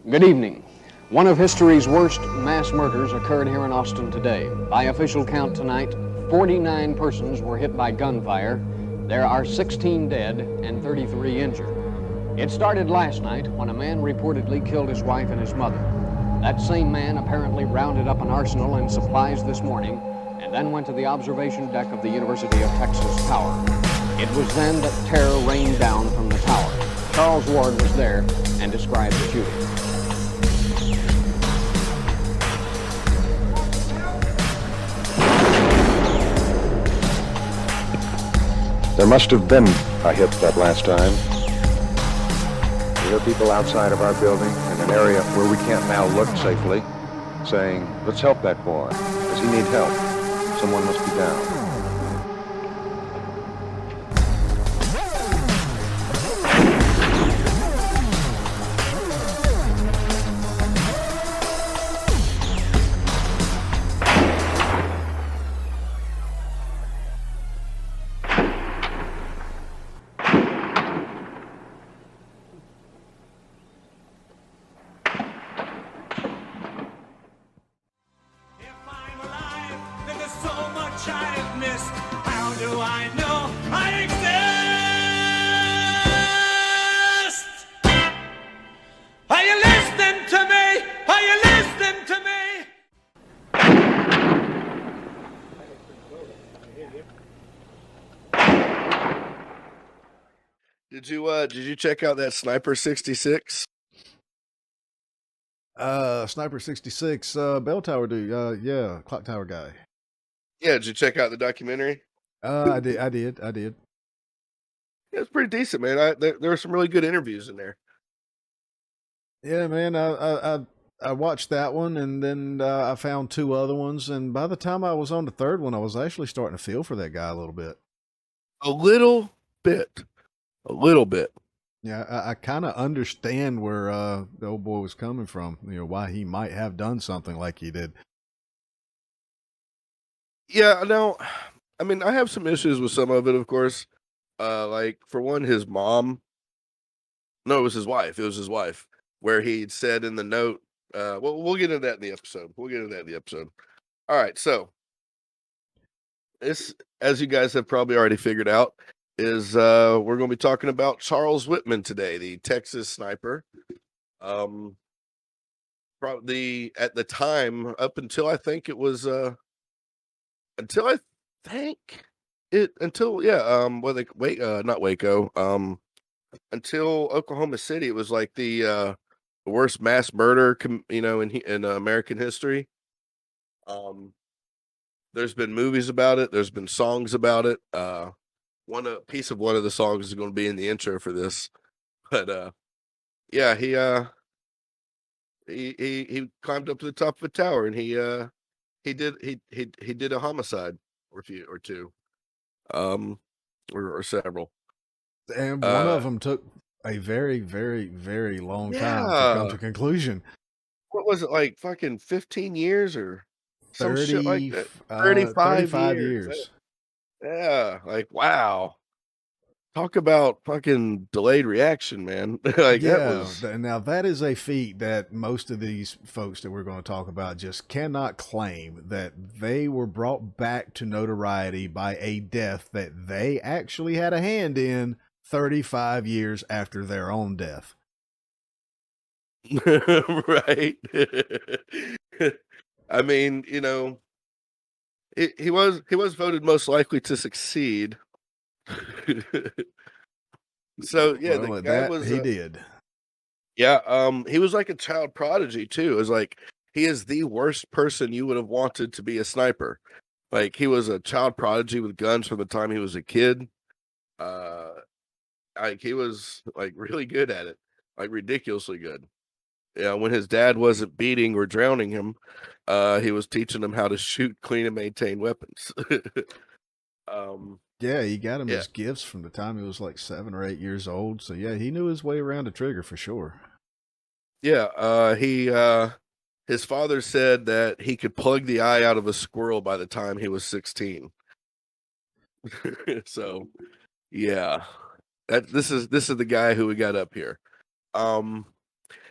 Good evening. One of history's worst mass murders occurred here in Austin today. By official count tonight, 49 persons were hit by gunfire. There are 16 dead and 33 injured. It started last night when a man reportedly killed his wife and his mother. That same man apparently rounded up an arsenal and supplies this morning and then went to the observation deck of the University of Texas Tower. It was then that terror rained down from the tower. Charles Ward was there and described the shooting. There must have been a hit that last time. We hear people outside of our building in an area where we can't now look safely saying, let's help that boy. Does he need help? Someone must be down. Did you check out that Sniper 66? Sniper 66, Bell Tower dude. Yeah, Clock Tower guy. Yeah, did you check out the documentary? I did. Yeah, it's pretty decent, man. There were some really good interviews in there. Yeah, man. I watched that one, and then I found two other ones, and by the time I was on the third one, I was actually starting to feel for that guy a little bit. A little bit. Yeah, I kind of understand where the old boy was coming from. You know, why he might have done something like he did. Yeah, no, I mean, I have some issues with some of it, of course. Like, for one, his mom. No, it was his wife. It was his wife, where he said in the note, well, we'll get into that in the episode. All right, so this, as you guys have probably already figured out, is we're going to be talking about Charles Whitman today, the Texas sniper. Probably at the time, up until I think it was until not Waco, until Oklahoma City, it was like the worst mass murder in American history. There's been movies about it, there's been songs about it. One piece of one of the songs is going to be in the intro for this, but yeah, he climbed up to the top of a tower, and he did a homicide or two, or several, and one of them took a very, very, very long time to come to conclusion. What was it, like fucking 15 years or some 30, shit like that? 35 years. Yeah, like, wow. Talk about fucking delayed reaction, man. Like, yeah, that was... Now that is a feat that most of these folks that we're going to talk about just cannot claim, that they were brought back to notoriety by a death that they actually had a hand in 35 years after their own death. Right. I mean, he was voted most likely to succeed. So yeah, well, the guy was he did. Yeah, he was like a child prodigy too. It was like, he is the worst person you would have wanted to be a sniper. Like, he was a child prodigy with guns from the time he was a kid. Like, he was like really good at it, like ridiculously good. Yeah, when his dad wasn't beating or drowning him, he was teaching him how to shoot, clean, and maintain weapons. Yeah, he got him his gifts from the time he was like 7 or 8 years old. So yeah, he knew his way around a trigger for sure. Yeah, his father said that he could plug the eye out of a squirrel by the time he was 16. So, yeah, this is the guy who we got up here.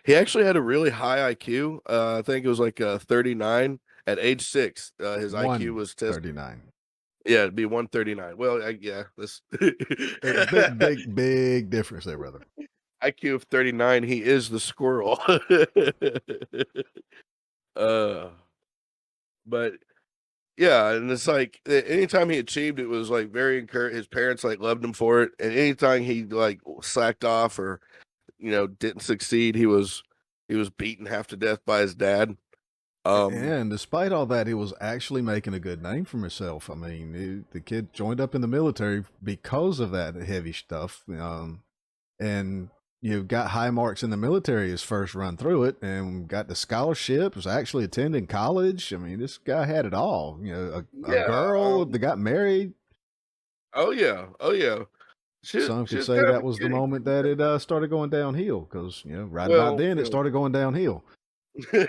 He actually had a really high IQ. I think it was like 39 at age 6. His IQ was tested. 139. Yeah, it'd be 139. Well, yeah, this Big difference there, brother. IQ of 39. He is the squirrel. But yeah, and it's like anytime he achieved, it was like very encouraged. His parents like loved him for it, and anytime he like slacked off or didn't succeed, he was beaten half to death by his dad. And despite all that, he was actually making a good name for himself. I mean, the kid joined up in the military because of that heavy stuff. And got high marks in the military his first run through it, and got the scholarship, was actually attending college. I mean, this guy had it all. A girl that got married. Oh yeah. Some could say that was the moment that it started going downhill, because about then it started going downhill. Yeah,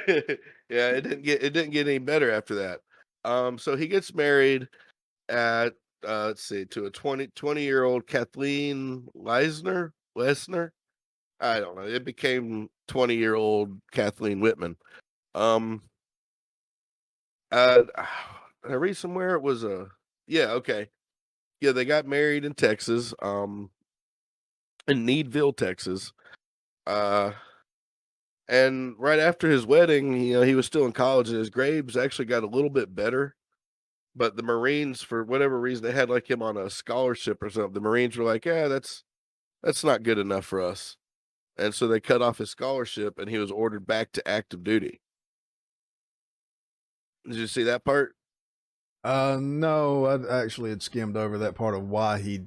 it didn't get any better after that. So he gets married at let's see, to a 20-year-old Kathleen Lesner. I don't know. It became 20-year-old Kathleen Whitman. I read somewhere it was okay. Yeah, they got married in Texas, in Needville, Texas. And right after his wedding, he was still in college, and his grades actually got a little bit better. But the Marines, for whatever reason, they had like him on a scholarship or something. The Marines were like, "Yeah, that's not good enough for us," and so they cut off his scholarship, and he was ordered back to active duty. Did you see that part? No, I actually had skimmed over that part of why he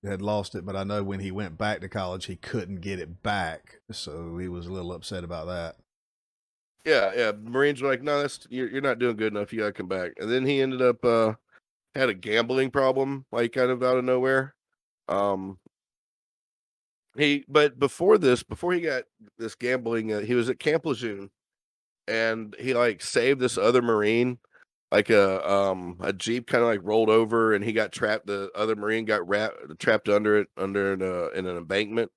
had lost it, but I know when he went back to college, he couldn't get it back, so he was a little upset about that. Yeah. Marines were like, "No, you're not doing good enough. You gotta come back." And then he ended up had a gambling problem, like kind of out of nowhere. But before he got this gambling, he was at Camp Lejeune, and he like saved this other Marine. Like a Jeep kind of like rolled over, and he got trapped. The other Marine got trapped under it, in an embankment.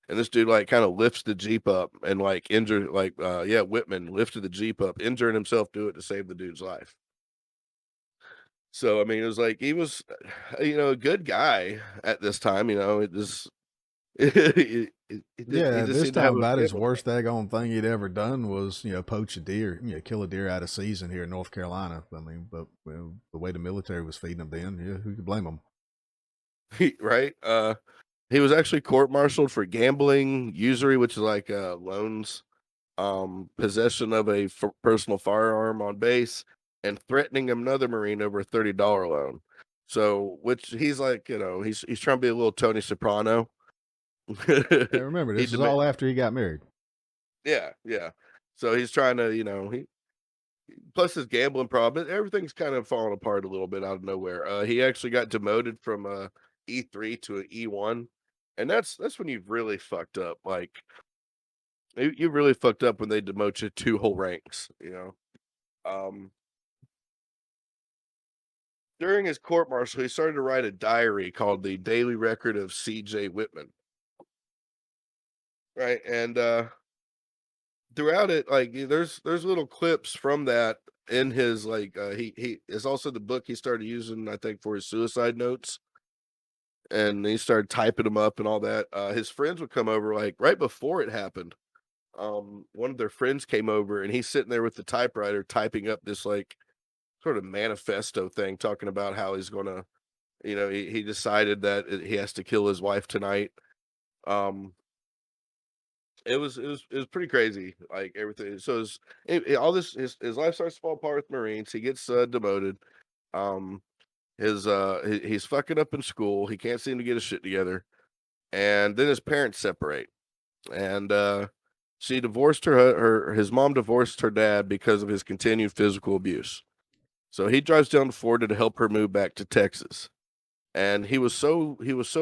And this dude like kind of lifts the Jeep up and like injured, Whitman lifted the Jeep up, injuring himself to it to save the dude's life. So I mean, it was like he was, a good guy at this time. It just This time about his worst daggone thing he'd ever done was, poach a deer, kill a deer out of season here in North Carolina. I mean, but the way the military was feeding him then, who could blame him? Right. He was actually court-martialed for gambling, usury, which is like loans, possession of a personal firearm on base, and threatening another Marine over a $30 loan. So, which he's like, he's trying to be a little Tony Soprano. Yeah, remember, this is all after he got married. Yeah. So he's trying to, plus his gambling problem, everything's kind of falling apart a little bit out of nowhere. He actually got demoted from E3 to an E1, and that's when you've really fucked up. Like, you really fucked up when they demote you 2 whole ranks. During his court martial, he started to write a diary called the Daily Record of C.J. Whitman. Right, and throughout it, like there's little clips from that in his he is also the book he started using, I think, for his suicide notes, and he started typing them up and all that. His friends would come over like right before it happened. One of their friends came over, and he's sitting there with the typewriter typing up this like sort of manifesto thing, talking about how he's gonna, he decided that he has to kill his wife tonight. It was pretty crazy, like everything. So all this his life starts to fall apart with Marines. He gets demoted. He's fucking up in school. He can't seem to get his shit together. And then his parents separate. And she divorced his mom divorced her dad because of his continued physical abuse. So he drives down to Florida to help her move back to Texas. And he was so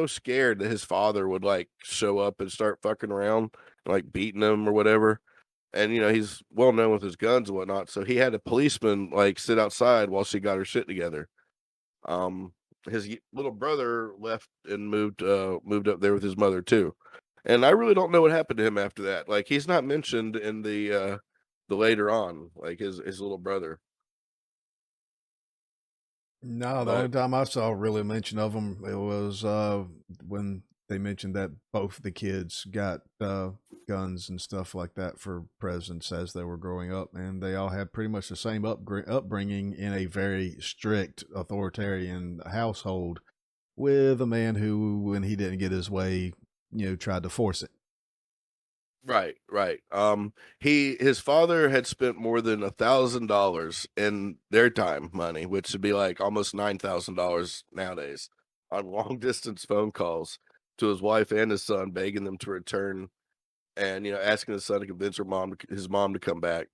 scared that his father would like show up and start fucking around, like beating him or whatever. And he's well known with his guns and whatnot, so he had a policeman like sit outside while she got her shit together. His little brother left and moved up there with his mother too. And I really don't know what happened to him after that. Like, he's not mentioned in the later on, like his little brother. No, the only But time I saw really mention of them, it was when they mentioned that both the kids got guns and stuff like that for presents as they were growing up, and they all had pretty much the same upbringing in a very strict authoritarian household with a man who, when he didn't get his way, tried to force it. right, right. His father had spent more than $1,000 in their time money, which would be like almost $9,000 nowadays, on long distance phone calls to his wife and his son, begging them to return, and asking his son to convince his mom to come back.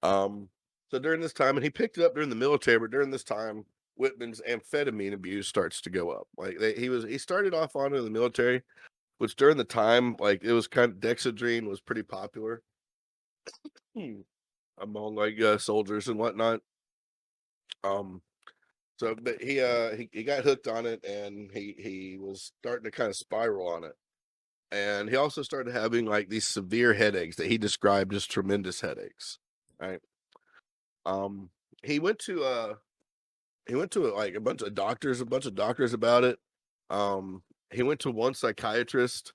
Um, so during this time, and he picked it up during the military, but during this time, Whitman's amphetamine abuse starts to go up. Like, he started off on in the military, which during the time, like, it was kind of Dexedrine was pretty popular Hmm. among like soldiers and whatnot. Um, so but he got hooked on it, and he was starting to kind of spiral on it. And he also started having like these severe headaches that he described as tremendous headaches. Right. Um, he went to like a bunch of doctors about it. He went to one psychiatrist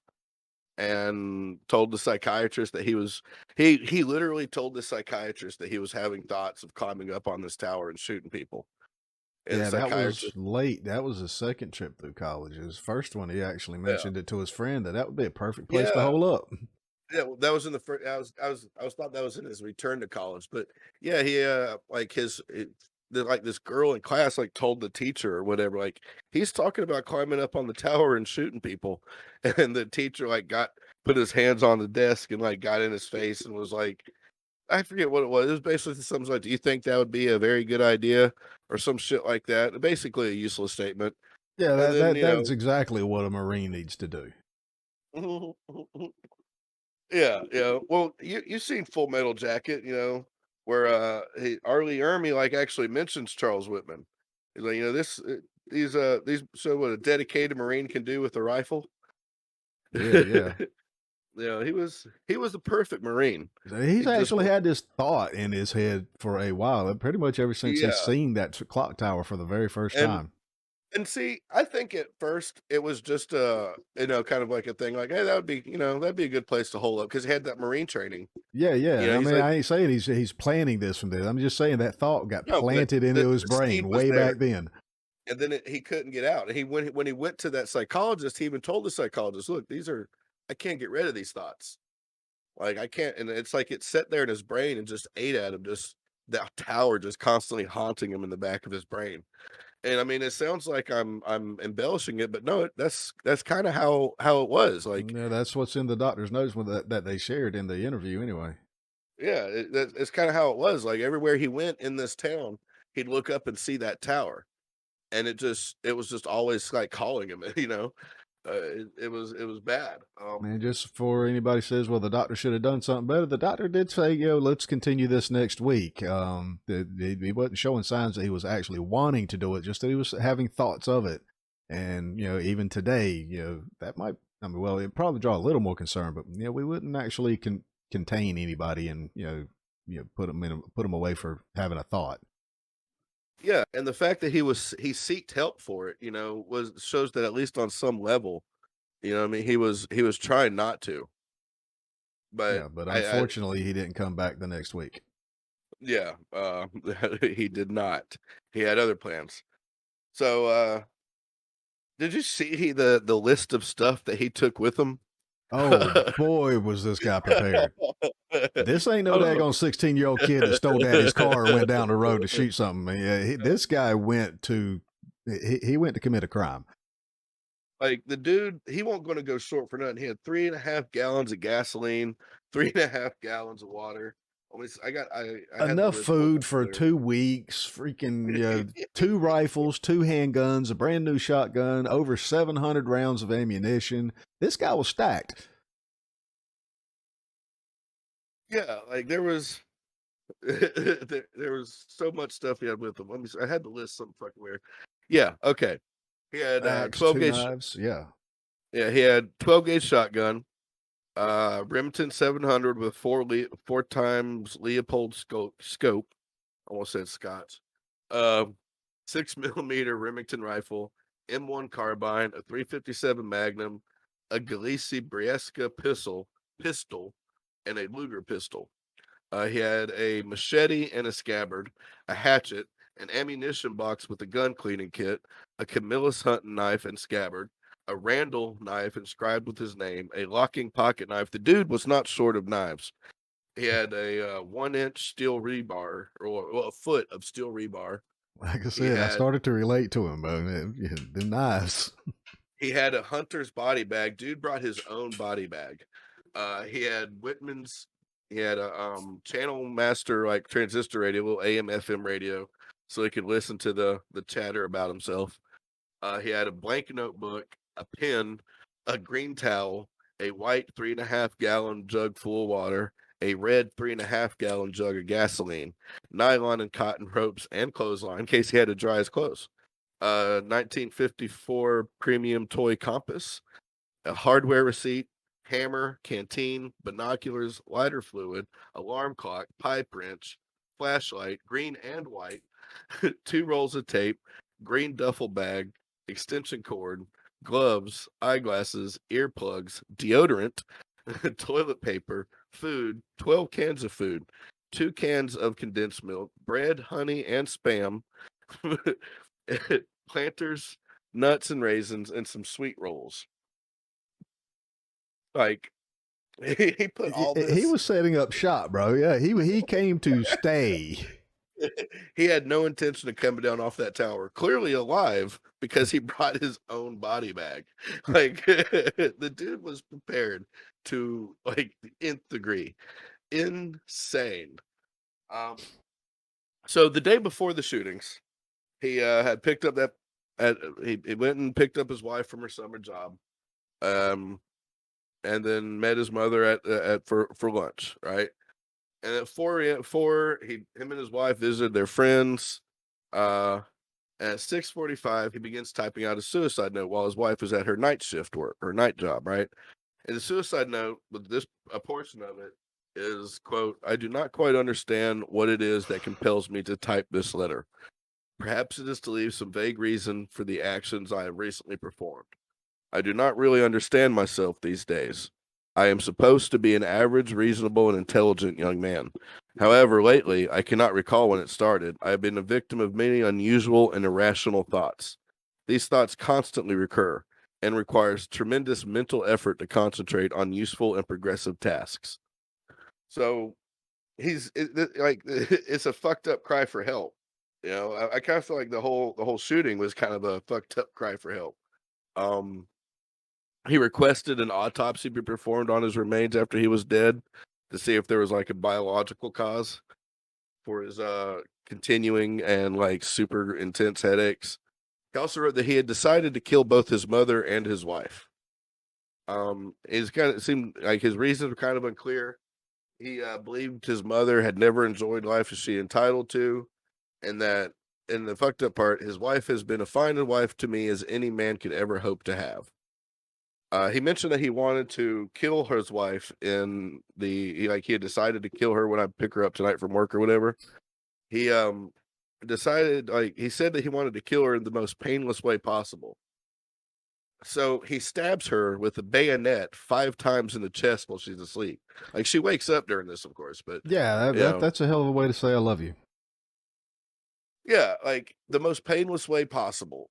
and told the psychiatrist that he literally told the psychiatrist that he was having thoughts of climbing up on this tower and shooting people. And the Yeah, that was psychiatrist, late. That was his second trip through college. His first one, he actually yeah, mentioned it to his friend that would be a perfect place to yeah, hole up. yeah. Well, that was in the first. I was thought that was in his return to college, but yeah, he like like this girl in class like told the teacher or whatever, like, he's talking about climbing up on the tower and shooting people, and the teacher like put his hands on the desk and like got in his face and was like, I forget what it was. It was basically something like, "Do you think that would be a very good idea?" or some shit like that. Basically a useless statement. Yeah, And that, then, that that's exactly what a Marine needs to do. yeah, yeah. Well, you've seen Full Metal Jacket, where Arlie Ermy like actually mentions Charles Whitman. He's like, these so what a dedicated Marine can do with a rifle. Yeah, yeah. He was the perfect Marine. He's He just actually wa- had this thought in his head for a while, and pretty much ever since he's yeah. seen that clock tower for the very first And time. And see, I think at first it was just kind of like a thing, like, hey, that'd be a good place to hold up because he had that Marine training. Yeah, yeah. I He's mean, like, I ain't saying he's planning this from this. I'm just saying that thought got no, but planted the into his the seed brain was way there, back then. and then he couldn't get out. And when he went to that psychologist, he even told the psychologist, look, I can't get rid of these thoughts. Like, I can't, and it's like it sat there in his brain and just ate at him, just that tower just constantly haunting him in the back of his brain. And I mean, it sounds like I'm embellishing it, but no, that's kind of how it was. Like, Yeah, that's what's in the doctor's notes that they shared in the interview anyway. yeah, it's kind of how it was. Like, everywhere he went in this town, he'd look up and see that tower, and it was just always like calling him. It was bad. And just for anybody says, well, the doctor should have done something better, the doctor did say, let's continue this next week. He wasn't showing signs that he was actually wanting to do it, just that he was having thoughts of it. And, even today, that might, I mean, well, it'd probably draw a little more concern, but, we wouldn't actually contain anybody and, put them away for having a thought. Yeah, and the fact that he seeked help for it, shows that at least on some level, what I mean, he was trying not to, but Yeah, but I unfortunately, he didn't come back the next week. yeah, he did not. He had other plans. So, did you see the list of stuff that he took with him? Oh boy, was this guy prepared. This ain't no Oh. daggone 16-year-old kid that stole daddy's car and went down the road to shoot something. Yeah, this guy went to he went to commit a crime. Like, the dude, he won't gonna go short for nothing. He had 3.5 gallons of gasoline, 3.5 gallons of water. I mean, I had the Enough list pulled food up for there. 2 weeks, freaking 2 rifles, 2 handguns, a brand new shotgun, over 700 rounds of ammunition. This guy was stacked. Yeah, like there was there was so much stuff he had with him. Let me see. I had the list something fucking weird. Yeah, okay. He had Axe, 12 two gauge. knives. Yeah. Yeah, he had 12 gauge shotgun. Remington 700 with four times Leopold scope. Almost said Scotch. 6mm Remington rifle, M1 carbine, a 357 Magnum, a Galisi Briesca pistol, and a Luger pistol. He had a machete and a scabbard, a hatchet, an ammunition box with a gun cleaning kit, a Camillus hunting knife and scabbard, a Randall knife inscribed with his name, a locking pocket knife. The dude was not short of knives. He had a 1-inch steel rebar, or a foot of steel rebar. Like I said, I started to relate to him, bro. The knives. He had a hunter's body bag. Dude brought his own body bag. He had Whitman's. He had a channel master, like transistor radio, little AM FM radio, so he could listen to the chatter about himself. He had a blank notebook, a pen, a green towel, a white 3.5-gallon jug full of water, a red 3.5-gallon jug of gasoline, nylon and cotton ropes, and clothesline in case he had to dry his clothes. 1954 premium toy compass, a hardware receipt, hammer, canteen, binoculars, lighter fluid, alarm clock, pipe wrench, flashlight, green and white, 2 rolls of tape, green duffel bag, extension cord, gloves, eyeglasses, earplugs, deodorant, toilet paper, food, 12 cans of food, 2 cans of condensed milk, bread, honey, and Spam, planters, nuts and raisins, and some sweet rolls. Like, he put all this. He was setting up shop, bro. Yeah, he came to stay. He had no intention of coming down off that tower. Clearly alive because he brought his own body bag. Like, the dude was prepared to, like, the nth degree. Insane. So the day before the shootings, he had picked up he went and picked up his wife from her summer job, and then met his mother for lunch, right? And at 4 him and his wife visited their friends. At 6:45, he begins typing out a suicide note while his wife was at her night shift work, her night job, right? And the suicide note, with a portion of it, is, quote, "I do not quite understand what it is that compels me to type this letter. Perhaps it is to leave some vague reason for the actions I have recently performed. I do not really understand myself these days. I am supposed to be an average, reasonable, and intelligent young man. However, lately, I cannot recall when it started, I have been a victim of many unusual and irrational thoughts. These thoughts constantly recur and requires tremendous mental effort to concentrate on useful and progressive tasks." So it's a fucked up cry for help. You know, I kind of feel like the whole shooting was kind of a fucked up cry for help. He requested an autopsy be performed on his remains after he was dead to see if there was like a biological cause for his continuing and like super intense headaches. He also wrote that he had decided to kill both his mother and his wife. It seemed like his reasons were kind of unclear. He believed his mother had never enjoyed life as she entitled to, and that, in the fucked up part, his wife has been a fine wife to me as any man could ever hope to have. He mentioned that he wanted to kill his wife he had decided to kill her when I pick her up tonight from work or whatever. He decided, he said that he wanted to kill her in the most painless way possible. So he stabs her with a bayonet 5 times in the chest while she's asleep. Like, she wakes up during this, of course, but yeah, that's a hell of a way to say I love you. Yeah, like the most painless way possible.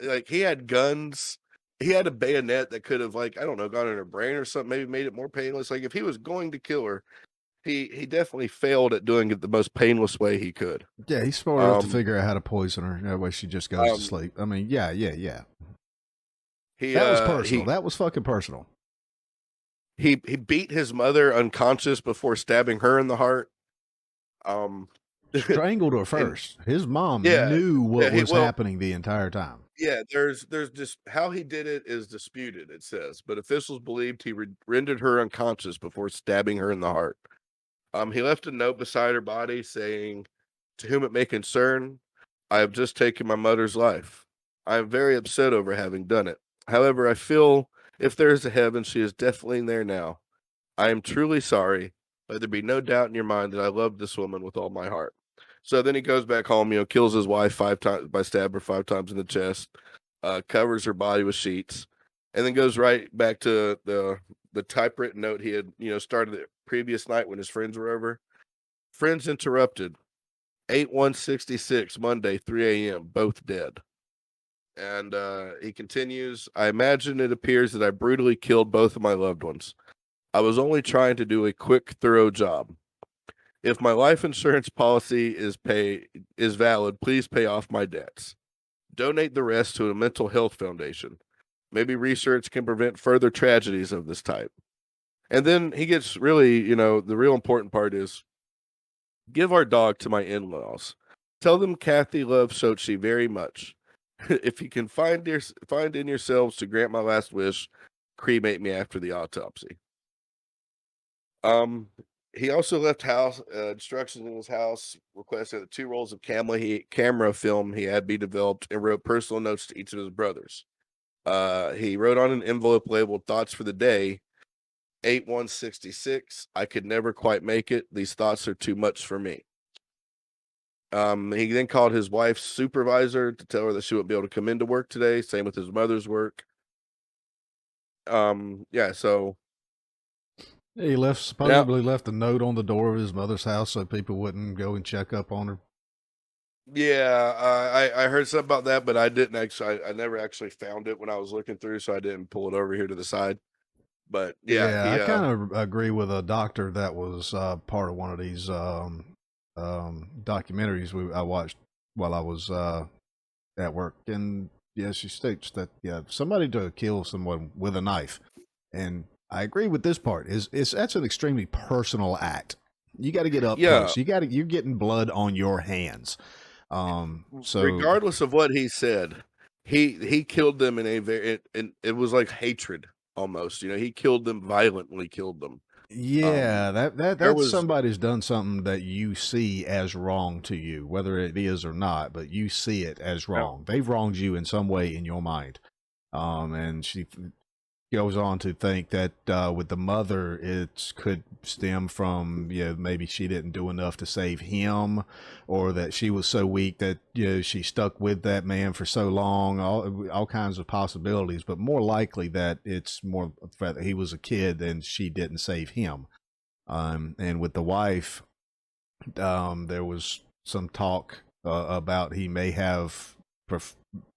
Like, he had guns. He had a bayonet that could have, like, I don't know, gone in her brain or something, maybe made it more painless. Like, if he was going to kill her, he definitely failed at doing it the most painless way he could. Yeah, he's smart enough to figure out how to poison her. That way she just goes to sleep. I mean, yeah. That was personal. That was fucking personal. He beat his mother unconscious before stabbing her in the heart. Strangled her first. His mom knew what was happening the entire time. Yeah, there's just how he did it is disputed, it says, but officials believed he rendered her unconscious before stabbing her in the heart. He left a note beside her body saying, "To whom it may concern, I have just taken my mother's life. I am very upset over having done it. However, I feel If there is a heaven, she is definitely in there now. I am truly sorry. Let there be no doubt in your mind that I love this woman with all my heart. So then he goes back home, kills his wife 5 times by stab her 5 times in the chest, covers her body with sheets, and then goes right back to the typewritten note he had, started the previous night when his friends were over. Friends interrupted. 8/166, Monday, 3 a.m., both dead. And he continues, I imagine it appears that I brutally killed both of my loved ones. I was only trying to do a quick, thorough job. If my life insurance policy is valid, please pay off my debts. Donate the rest to a mental health foundation. Maybe research can prevent further tragedies of this type. And then he gets really, the real important part is give our dog to my in-laws. Tell them Kathy loves Sochi very much. If you can find in yourselves to grant my last wish, cremate me after the autopsy. He also left instructions in his house, requested that 2 rolls of camera film he had be developed, and wrote personal notes to each of his brothers. He wrote on an envelope labeled "Thoughts for the Day," 8/166. I could never quite make it. These thoughts are too much for me. He then called his wife's supervisor to tell her that she wouldn't be able to come into work today. Same with his mother's work. So He supposedly left a note on the door of his mother's house so people wouldn't go and check up on her. Yeah, I heard something about that, but I didn't actually. I never actually found it when I was looking through, so I didn't pull it over here to the side. But yeah, I kind of agree with a doctor that was part of one of these documentaries I watched while I was at work, and she states that somebody to kill someone with a knife, and I agree with this part. That's an extremely personal act. You got to get up close. You're getting blood on your hands. So regardless of what he said, he killed them in it was like hatred almost. He killed them violently. Killed them. Yeah, that's somebody's done something that you see as wrong to you, whether it is or not, but you see it as wrong. Yeah. They've wronged you in some way in your mind. And she goes on to think that with the mother, it could stem from maybe she didn't do enough to save him, or that she was so weak that she stuck with that man for so long. All kinds of possibilities, but more likely that it's more the fact that he was a kid and she didn't save him. And with the wife, there was some talk about he may have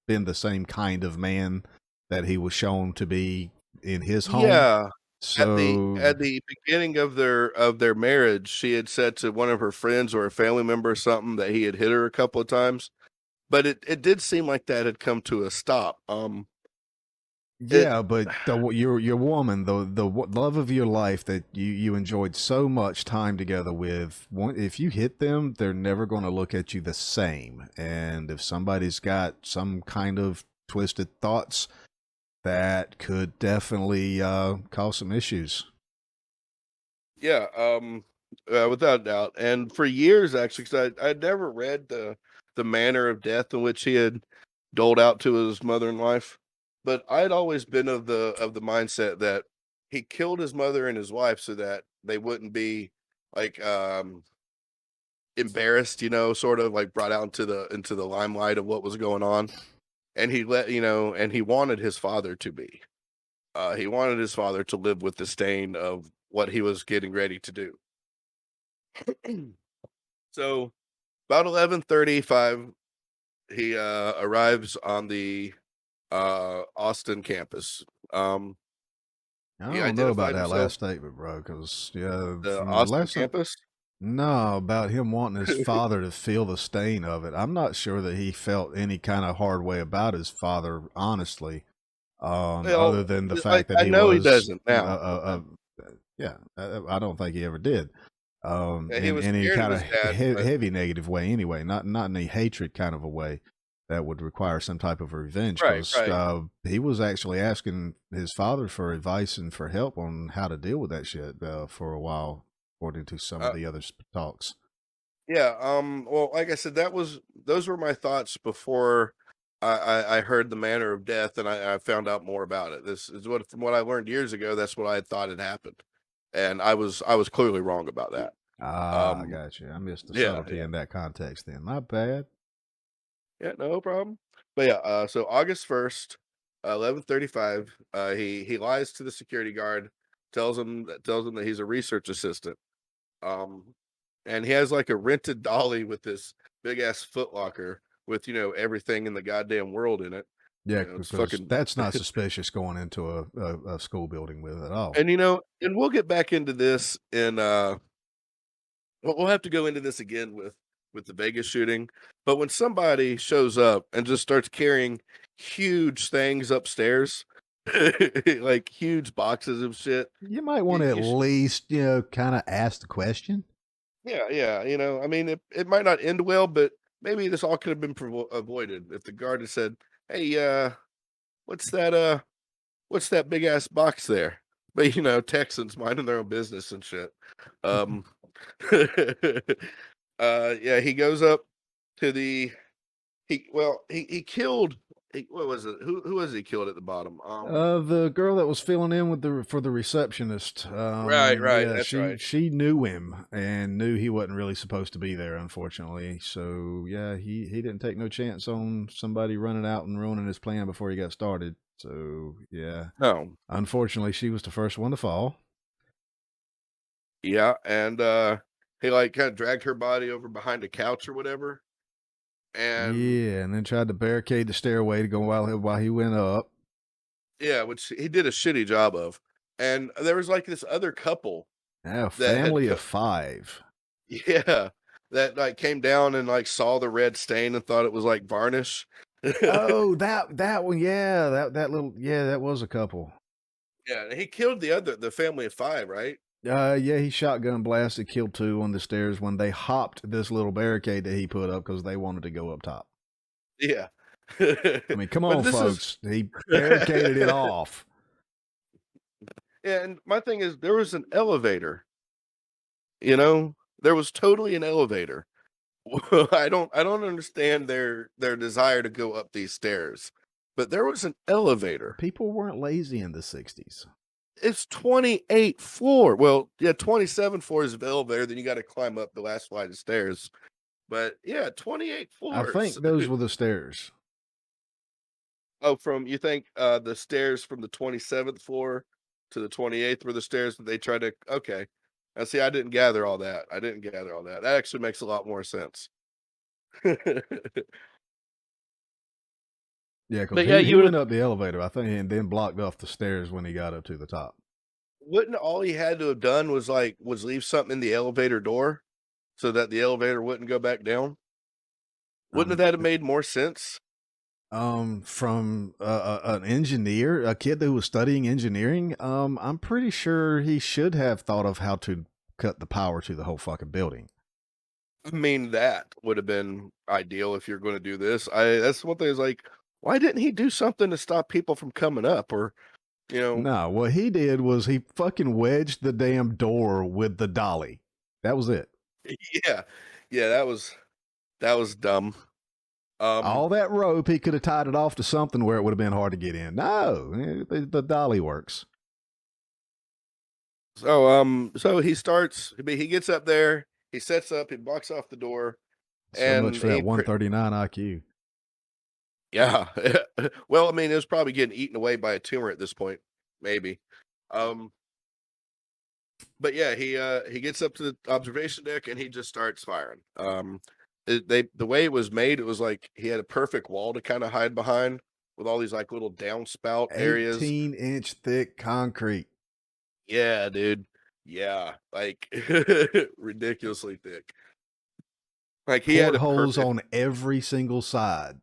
been the same kind of man that he was shown to be in his home. Yeah. So at the beginning of their marriage, she had said to one of her friends or a family member or something that he had hit her a couple of times, but it did seem like that had come to a stop. But your woman, the love of your life that you enjoyed so much time together with, if you hit them, they're never going to look at you the same. And if somebody's got some kind of twisted thoughts, that could definitely cause some issues. Yeah, without doubt. And for years, actually, because I'd never read the manner of death in which he had doled out to his mother and wife, but I'd always been of the mindset that he killed his mother and his wife so that they wouldn't be like embarrassed, sort of like brought out into the limelight of what was going on. And he and he wanted his father to be. He wanted his father to live with the stain of what he was getting ready to do. So, about 11:35, he arrives on the Austin campus. I don't know about that last statement, bro, because the Austin campus. No, about him wanting his father to feel the stain of it. I'm not sure that he felt any kind of hard way about his father, honestly. Other than the fact that I know he doesn't now. I don't think he ever did. He in was any kind of dad, heavy negative way, anyway. Not in a hatred kind of a way that would require some type of revenge. Right. He was actually asking his father for advice and for help on how to deal with that shit for a while, according to some of the other talks. Yeah. Well, like I said, those were my thoughts before I heard the manner of death, and I found out more about it. This is what from what I learned years ago. That's what I had thought had happened, and I was clearly wrong about that. Ah, I got you. I missed the Yeah, subtlety yeah, in that context then. My bad. yeah, no problem. But yeah, so August 1st, 11:35, he lies to the security guard, tells him that he's a research assistant. Um, and he has like a rented dolly with this big ass footlocker with everything in the goddamn world in it. Yeah, It's because fucking that's not suspicious going into a school building with it at all. and and we'll get back into this in we'll have to go into this again with the Vegas shooting. But when somebody shows up and just starts carrying huge things upstairs, like huge boxes of shit, You might want you, to at you should, least, kind of ask the question. yeah, yeah, I mean, it might not end well, but maybe this all could have been avoided if the guard had said, "Hey, what's that? What's that big ass box there?" But Texans minding their own business and shit. Um, yeah, he goes up to the he killed what was it? Who was he killed at the bottom? The girl that was filling in with for the receptionist. Right, Yeah, that's she right. she knew him and knew he wasn't really supposed to be there, unfortunately. So yeah, he didn't take no chance on somebody running out and ruining his plan before he got started. So yeah, No, unfortunately, she was the first one to fall. yeah, and he like kind of dragged her body over behind a couch or whatever, and Yeah, and then tried to barricade the stairway to go while he went up. yeah, which he did a shitty job of. And there was like this other couple A that had family of 5. yeah, that like came down and like saw the red stain and thought it was like varnish. Oh, that one, yeah, that little, yeah, that was a couple. Yeah, he killed the family of 5, right? Yeah, he shotgun blasted, killed 2 on the stairs when they hopped this little barricade that he put up because they wanted to go up top. Yeah. I mean, come But on, this is folks. He barricaded it off. yeah, and my thing is there was an elevator, you know? There was totally an elevator. I don't understand their desire to go up these stairs. But there was an elevator. People weren't lazy in the 60s. It's 28 floor. Well, yeah, 27 floors of elevator, then you got to climb up the last flight of stairs. But yeah, 28 I floors. think those were the stairs. Oh, from you think the stairs from the 27th floor to the 28th were the stairs that they tried to okay. I see I didn't gather all that. I didn't gather all that. That actually makes a lot more sense. Yeah, because But yeah, he you would went up the elevator, I think, and then blocked off the stairs when he got up to the top. wouldn't all he had to have done was leave something in the elevator door so that the elevator wouldn't go back down? Wouldn't Um, that have made more sense? from an engineer, a kid who was studying engineering, I'm pretty sure he should have thought of how to cut the power to the whole fucking building. I mean, that would have been ideal if you're going to do this. I that's one thing is like, why didn't he do something to stop people from coming up or, you know, No, what he did was he fucking wedged the damn door with the dolly. That was it. yeah. Yeah, that was dumb. Um All that rope, he could have tied it off to something where it would have been hard to get in. No, the dolly works. so he starts he gets up there, he sets up, he blocks off the door So much and for that 139 IQ. yeah. Well, I mean, it was probably getting eaten away by a tumor at this point, maybe. Um but yeah, he gets up to the observation deck and he just starts firing. The way it was made, it was like he had a perfect wall to kind of hide behind with all these like little downspout areas. 18-inch thick concrete. Yeah, dude. Yeah, like ridiculously thick. Like he had a Portholes perfect on every single side.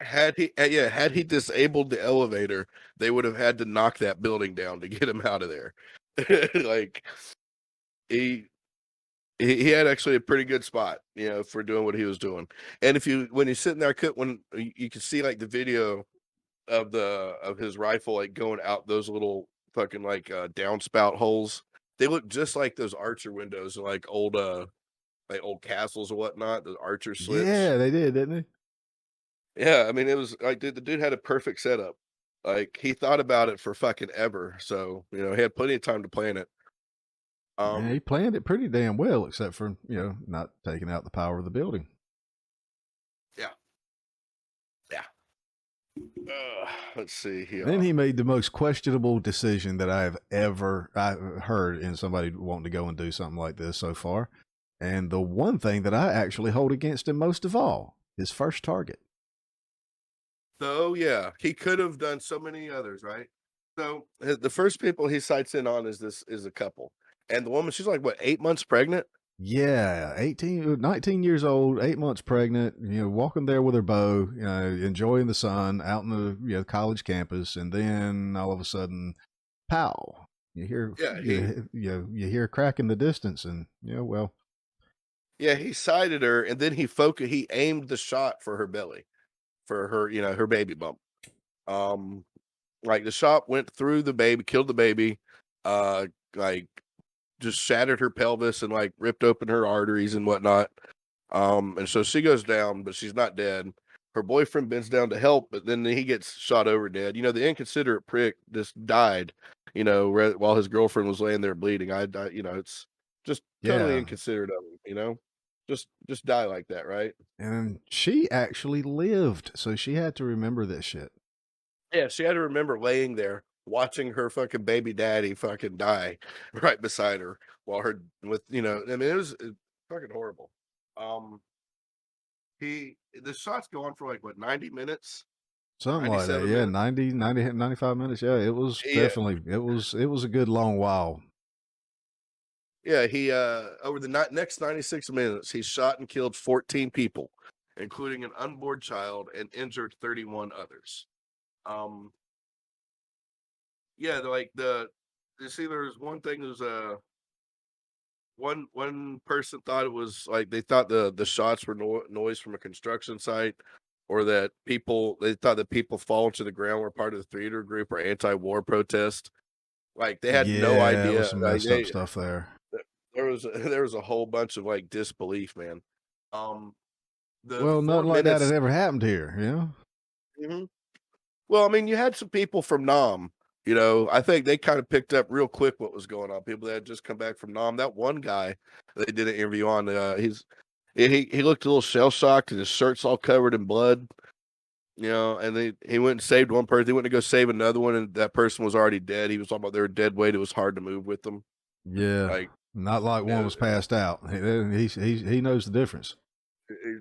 had he disabled the elevator, they would have had to knock that building down to get him out of there. Like he he had actually a pretty good spot, for doing what he was doing. And if you when he's sitting there, when you can see like the video of his rifle like going out those little fucking like downspout holes. They look just like those archer windows, in, like old castles or whatnot. Those archer slits. Yeah, they did, didn't they? Yeah, I mean, it was like, dude, the dude had a perfect setup. Like, he thought about it for fucking ever. So, he had plenty of time to plan it. And he planned it pretty damn well, except for, not taking out the power of the building. Yeah. Yeah. Let's see here. Then he made the most questionable decision that I've heard in somebody wanting to go and do something like this so far. And the one thing that I actually hold against him most of all, his first target. So, yeah, he could have done so many others, right? So, the first people he sights in on is a couple. And the woman, she's like, what, 8 months pregnant? Yeah, 19 years old, 8 months pregnant, walking there with her beau, enjoying the sun out in the college campus, and then all of a sudden, pow! You hear, you hear a crack in the distance, and well, Yeah, he sighted her, and then he aimed the shot for her belly, for her, her baby bump. Like the shot went through the baby, killed the baby, like just shattered her pelvis and like ripped open her arteries and whatnot. And so she goes down, but she's not dead. Her boyfriend bends down to help, but then he gets shot over dead. The inconsiderate prick just died, while his girlfriend was laying there bleeding. It's just totally yeah. inconsiderate of him, just die like that, right? And she actually lived, so she had to remember this shit. Yeah, she had to remember laying there watching her fucking baby daddy fucking die right beside her while I mean, it was fucking horrible. Um, the shots go on for like what, 90 minutes, Something like that. 97 Yeah, minutes. 95 minutes. Yeah, it was Yeah, definitely, it was a good long while. yeah. He over the next 96 minutes, he shot and killed 14 people, including an unborn child, and injured 31 others. Um, yeah, you see, there's one thing. There's one person thought it was like they thought the shots were noise from a construction site, or that they thought that people falling to the ground were part of the theater group or anti-war protest. Like they had no Yeah, it was idea. some Like messed up stuff there. there was a whole bunch of like disbelief, man. Um, the Well, four nothing like that had minutes. ever happened here, Mhm. Well, I mean, you had some people from Nam. I think they kind of picked up real quick what was going on. People that had just come back from Nam. That one guy they did an interview on. He looked a little shell shocked, and his shirt's all covered in blood. And he went and saved one person. He went to go save another one, and that person was already dead. He was talking about they were dead weight. It was hard to move with them. Yeah. Like, Not like one uh, was passed out. He knows the difference.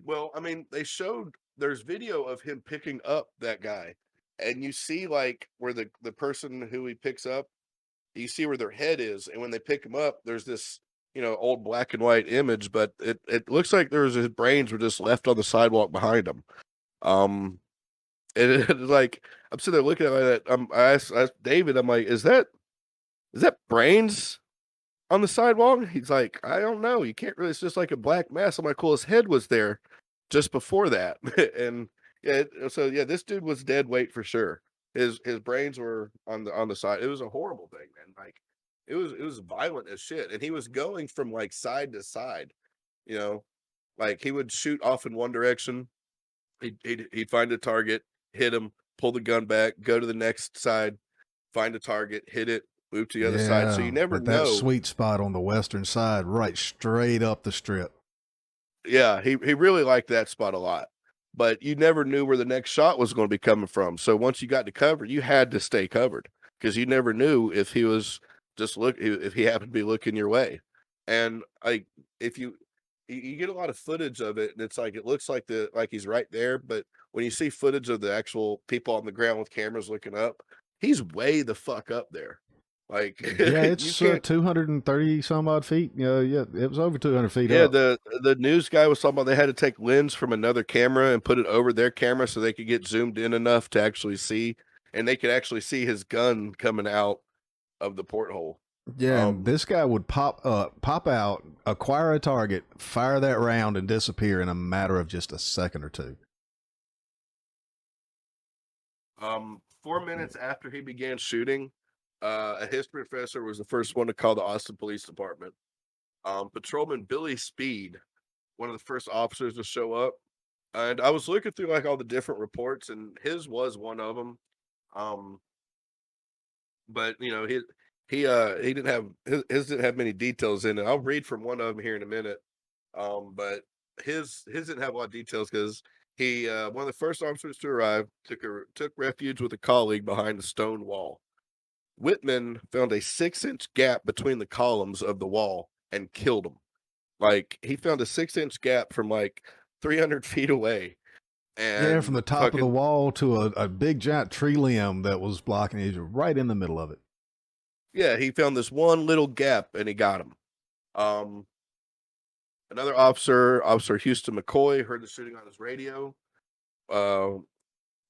well, I mean, there's video of him picking up that guy, and you see like where the person who he picks up, you see where their head is, and when they pick him up, there's this old black and white image, but it looks like his brains were just left on the sidewalk behind him. Um, and it's like I'm sitting there looking at it. I asked David, I'm like, is that brains on the sidewalk? He's like, I don't know. You can't really. It's just like a black mass. I'm like, well, his head was there just before that, and yeah. So yeah, this dude was dead weight for sure. His brains were on the side. It was a horrible thing, man. Like it was violent as shit, and he was going from like side to side. You know, like he would shoot off in one direction. He'd find a target, hit him, pull the gun back, go to the next side, find a target, hit it, move to the other side. So you Yeah, never but that know. sweet spot on the western side, right straight up the strip. Yeah, he really liked that spot a lot. But you never knew where the next shot was going to be coming from. So once you got to cover, you had to stay covered because you never knew if he was if he happened to be looking your way. And like if you get a lot of footage of it, and it's like it looks like he's right there, but when you see footage of the actual people on the ground with cameras looking up, he's way the fuck up there. Like Yeah, you it's can't. 230 some odd feet. Yeah, it was over 200 feet Yeah, up. the news guy was talking about they had to take lens from another camera and put it over their camera so they could get zoomed in enough to actually see, and they could actually see his gun coming out of the porthole. Yeah, and Um, this guy would pop out, acquire a target, fire that round, and disappear in a matter of just a second or two. 4 minutes after he began shooting, a history professor was the first one to call the Austin Police Department. Patrolman Billy Speed, one of the first officers to show up, And I was looking through like all the different reports, and his was one of them. Um, but he didn't have his didn't have many details in it. I'll read from one of them here in a minute. But his didn't have a lot of details because he one of the first officers to arrive took refuge with a colleague behind a stone wall. Whitman found a 6-inch gap between the columns of the wall and killed him. Like he found a 6-inch gap from like 300 feet away, Yeah, from and the top of the fucking wall to a big giant tree limb that was blocking it, right in the middle of it. yeah, he found this one little gap and he got him. Um, Another Officer Houston McCoy, heard the shooting on his radio. Uh,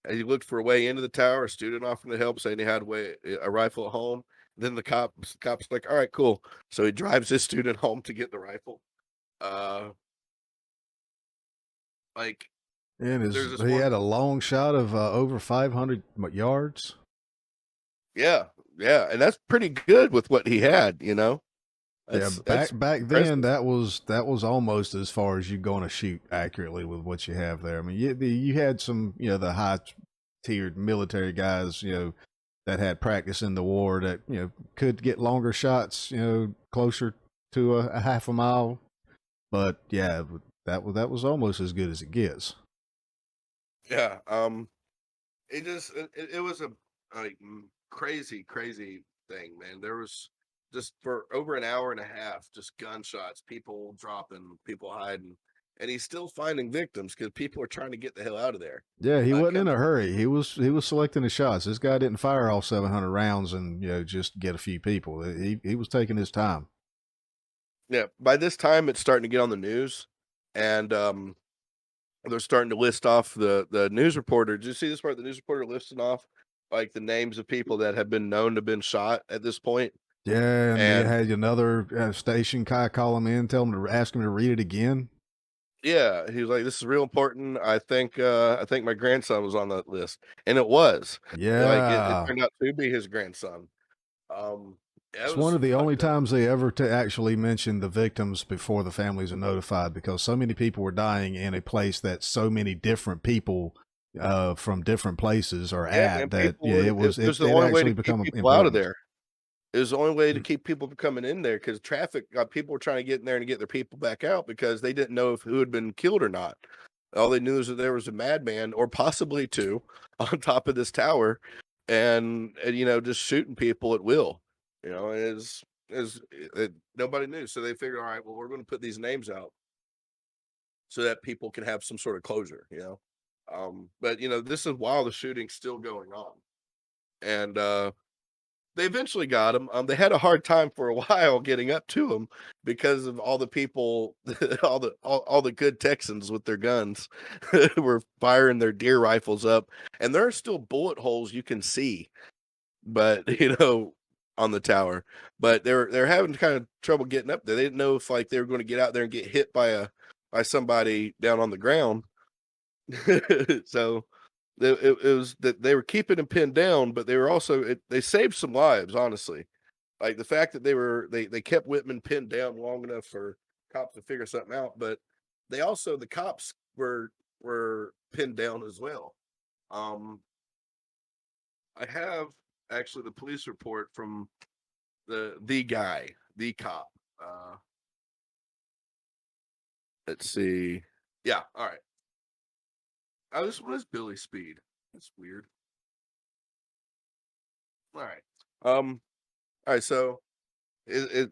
and he looked for a way into the tower. A student offered to help, saying he had a rifle at home. Then the cops like, all right, cool. So he drives this student home to get the rifle. Uh, like And there's this he one, had a long shot of over 500 yards. yeah, and that's pretty good with what he had. Yeah, That's back then impressive. that was almost as far as you're going to shoot accurately with what you have there. I mean, you had some the high tiered military guys that had practice in the war that could get longer shots closer to a half a mile, but yeah, that was almost as good as it gets. Yeah. It was a like crazy thing, man. There was just for over an hour and a half, just gunshots, people dropping, people hiding, and he's still finding victims because people are trying to get the hell out of there. Yeah, he wasn't in Comes a hurry. He was selecting his shots. This guy didn't fire all 700 rounds and just get a few people. He was taking his time. Yeah, by this time it's starting to get on the news, and they're starting to list off the news reporter. Did you see this part? The news reporter listing off like the names of people that have been known to have been shot at this point. Yeah, and you And had another station guy call him in, tell him to ask him to read it again. yeah, he was like, "This is real important. I think my grandson was on that list," and it was. Like it Yeah, turned out to be his grandson. Yeah, it it's one was of the only fucked up. times they ever to actually mention the victims before the families are notified because so many people were dying in a place that so many different people from different places are Yeah, man, at that people. It was the it only way to actually keep become people out of important. there. It was the only way to keep people from coming in there because traffic. People were trying to get in there and get their people back out because they didn't know if who had been killed or not. All they knew is that there was a madman or possibly two on top of this tower, and just shooting people at will. Nobody knew, so they figured, all right, well, we're going to put these names out so that people can have some sort of closure. But this is while the shooting's still going on, and they eventually got him. They had a hard time for a while getting up to him because of all the people, all the good Texans with their guns were firing their deer rifles up, and there are still bullet holes you can see, but on the tower. But they're having kind of trouble getting up there. They didn't know if like they were going to get out there and get hit by somebody down on the ground. So it was that they were keeping him pinned down, but they were also they saved some lives, honestly. Like the fact that they kept Whitman pinned down long enough for cops to figure something out, but the cops were pinned down as well. Um, I have actually the police report from the cop. Let's see. Yeah, all right. Oh, this one is Billy Speed. That's weird. All right. All right. So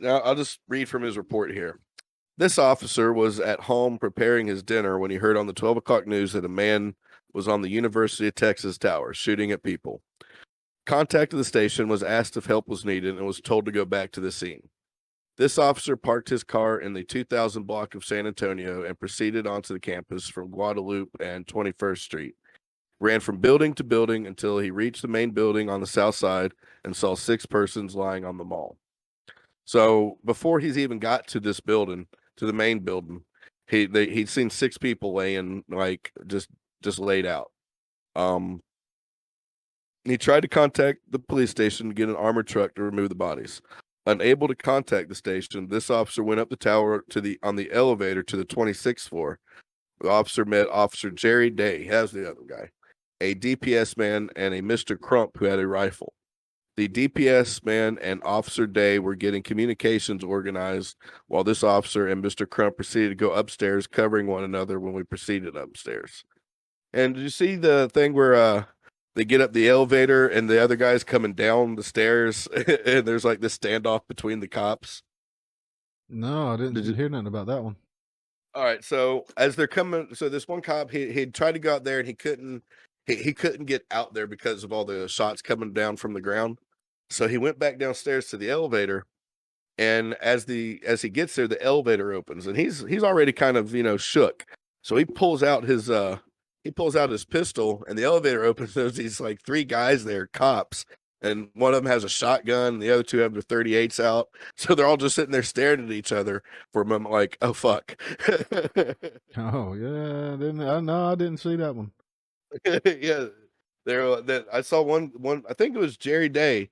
I'll just read from his report here. This officer was at home preparing his dinner when he heard on the 12 o'clock news that a man was on the University of Texas tower shooting at people. Contacted the station, was asked if help was needed, and was told to go back to the scene. This officer parked his car in the 2000 block of San Antonio and proceeded onto the campus from Guadalupe and 21st Street. Ran from building to building until he reached the main building on the south side and saw 6 persons lying on the mall. So before he's even got to this building, to the main building, he'd seen 6 people laying like just laid out. He tried to contact the police station to get an armored truck to remove the bodies. Unable to contact the station, this officer went up the tower on the elevator to the 26th floor, The officer met Officer Jerry Day, that's the other guy, a DPS man, and a Mr. Crump who had a rifle. The DPS man and Officer Day were getting communications organized while this officer and Mr. Crump proceeded to go upstairs, covering one another when we proceeded upstairs. And did you see the thing where they get up the elevator and the other guy's coming down the stairs and there's like this standoff between the cops? No, I didn't hear nothing about that one. All right, so as they're coming, so this one cop he tried to go out there and he couldn't get out there because of all the shots coming down from the ground. So he went back downstairs to the elevator, and as he gets there, the elevator opens, and he's already kind of shook. So he pulls out his pistol, and the elevator opens. There's these like three guys there, cops, and one of them has a shotgun, and the other two have their 38s out. So they're all just sitting there staring at each other for a moment, like, oh fuck. Oh yeah, I didn't see that one. Yeah, that I saw one. I think it was Jerry Day.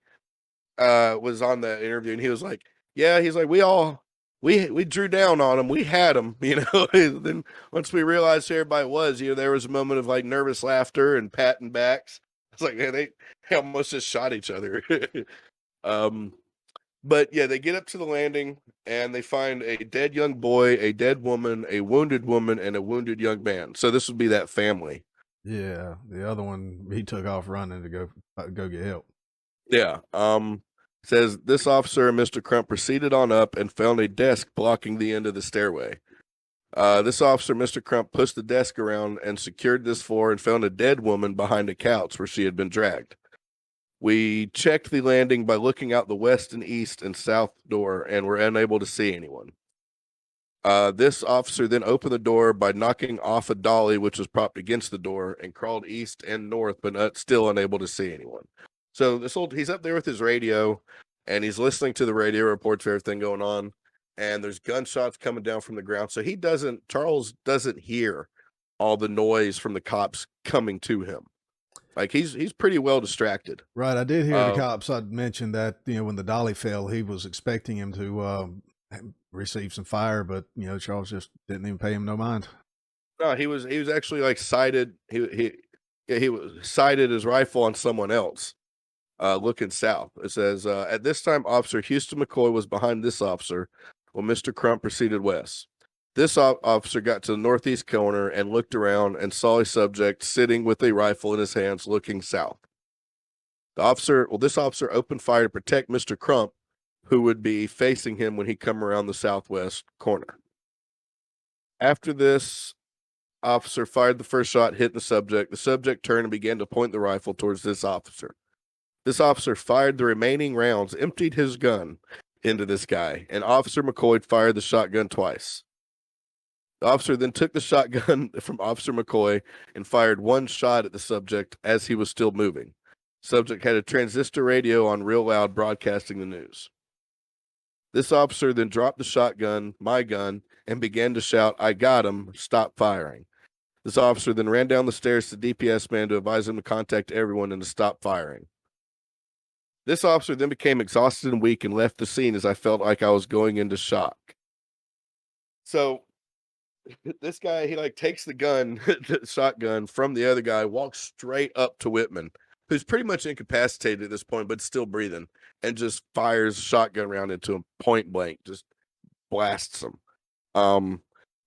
Was on the interview, and he was like, yeah, he's like, we drew down on him, we had him, then once we realized who everybody was, there was a moment of like nervous laughter and patting backs. It's like, man, they almost just shot each other. But yeah, they get up to the landing and they find a dead young boy, a dead woman, a wounded woman, and a wounded young man. So this would be that family. Yeah, the other one, he took off running to go get help. Yeah. Says this officer and Mr. Crump proceeded on up and found a desk blocking the end of the stairway. This officer, Mr. Crump, pushed the desk around and secured this floor and found a dead woman behind a couch where she had been dragged. We checked the landing by looking out the west and east and south door and were unable to see anyone. This officer then opened the door by knocking off a dolly which was propped against the door and crawled east and north, but still unable to see anyone. So he's up there with his radio, and he's listening to the radio reports of everything going on, and there's gunshots coming down from the ground. So Charles doesn't hear all the noise from the cops coming to him. Like he's pretty well distracted. Right, I did hear the cops. I'd mentioned that when the dolly fell, he was expecting him to receive some fire, but Charles just didn't even pay him no mind. No, he was actually like sighted. He was sighted his rifle on someone else. Looking south. It says, at this time, Officer Houston McCoy was behind this officer while Mr. Crump proceeded west. This officer got to the northeast corner and looked around and saw a subject sitting with a rifle in his hands looking south. This officer opened fire to protect Mr. Crump, who would be facing him when he come around the southwest corner. After this, officer fired the first shot, hitting the subject. The subject turned and began to point the rifle towards this officer. This officer fired the remaining rounds, emptied his gun into this guy, and Officer McCoy fired the shotgun twice. The officer then took the shotgun from Officer McCoy and fired one shot at the subject as he was still moving. Subject had a transistor radio on real loud broadcasting the news. This officer then dropped the shotgun, my gun, and began to shout, "I got him, stop firing." This officer then ran down the stairs to DPS man to advise him to contact everyone and to stop firing. This officer then became exhausted and weak and left the scene as I felt like I was going into shock. So this guy, he like takes the gun, the shotgun from the other guy, walks straight up to Whitman, who's pretty much incapacitated at this point, but still breathing, and just fires a shotgun round into him point blank, just blasts him.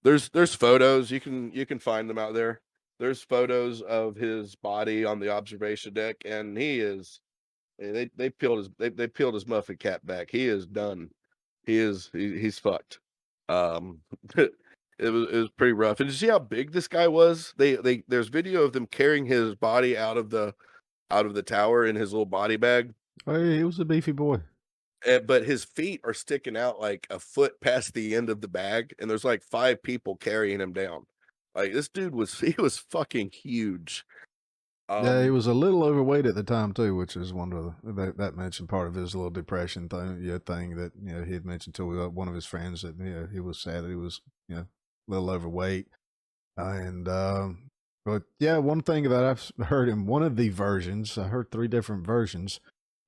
There's photos, you can find them out there. There's photos of his body on the observation deck, and he is they peeled his muffin cap back. He is done. He's fucked. It was pretty rough. And did you see how big this guy was? There's video of them carrying his body out of the tower in his little body bag. Oh yeah, he was a beefy boy. But his feet are sticking out like a foot past the end of the bag, and there's like 5 people carrying him down. Like this dude was fucking huge. Yeah, he was a little overweight at the time too, which is one of that mentioned part of his little depression thing that he had mentioned to one of his friends that he was sad that he was a little overweight, but yeah, one thing that I've heard in one of the versions, I heard 3 different versions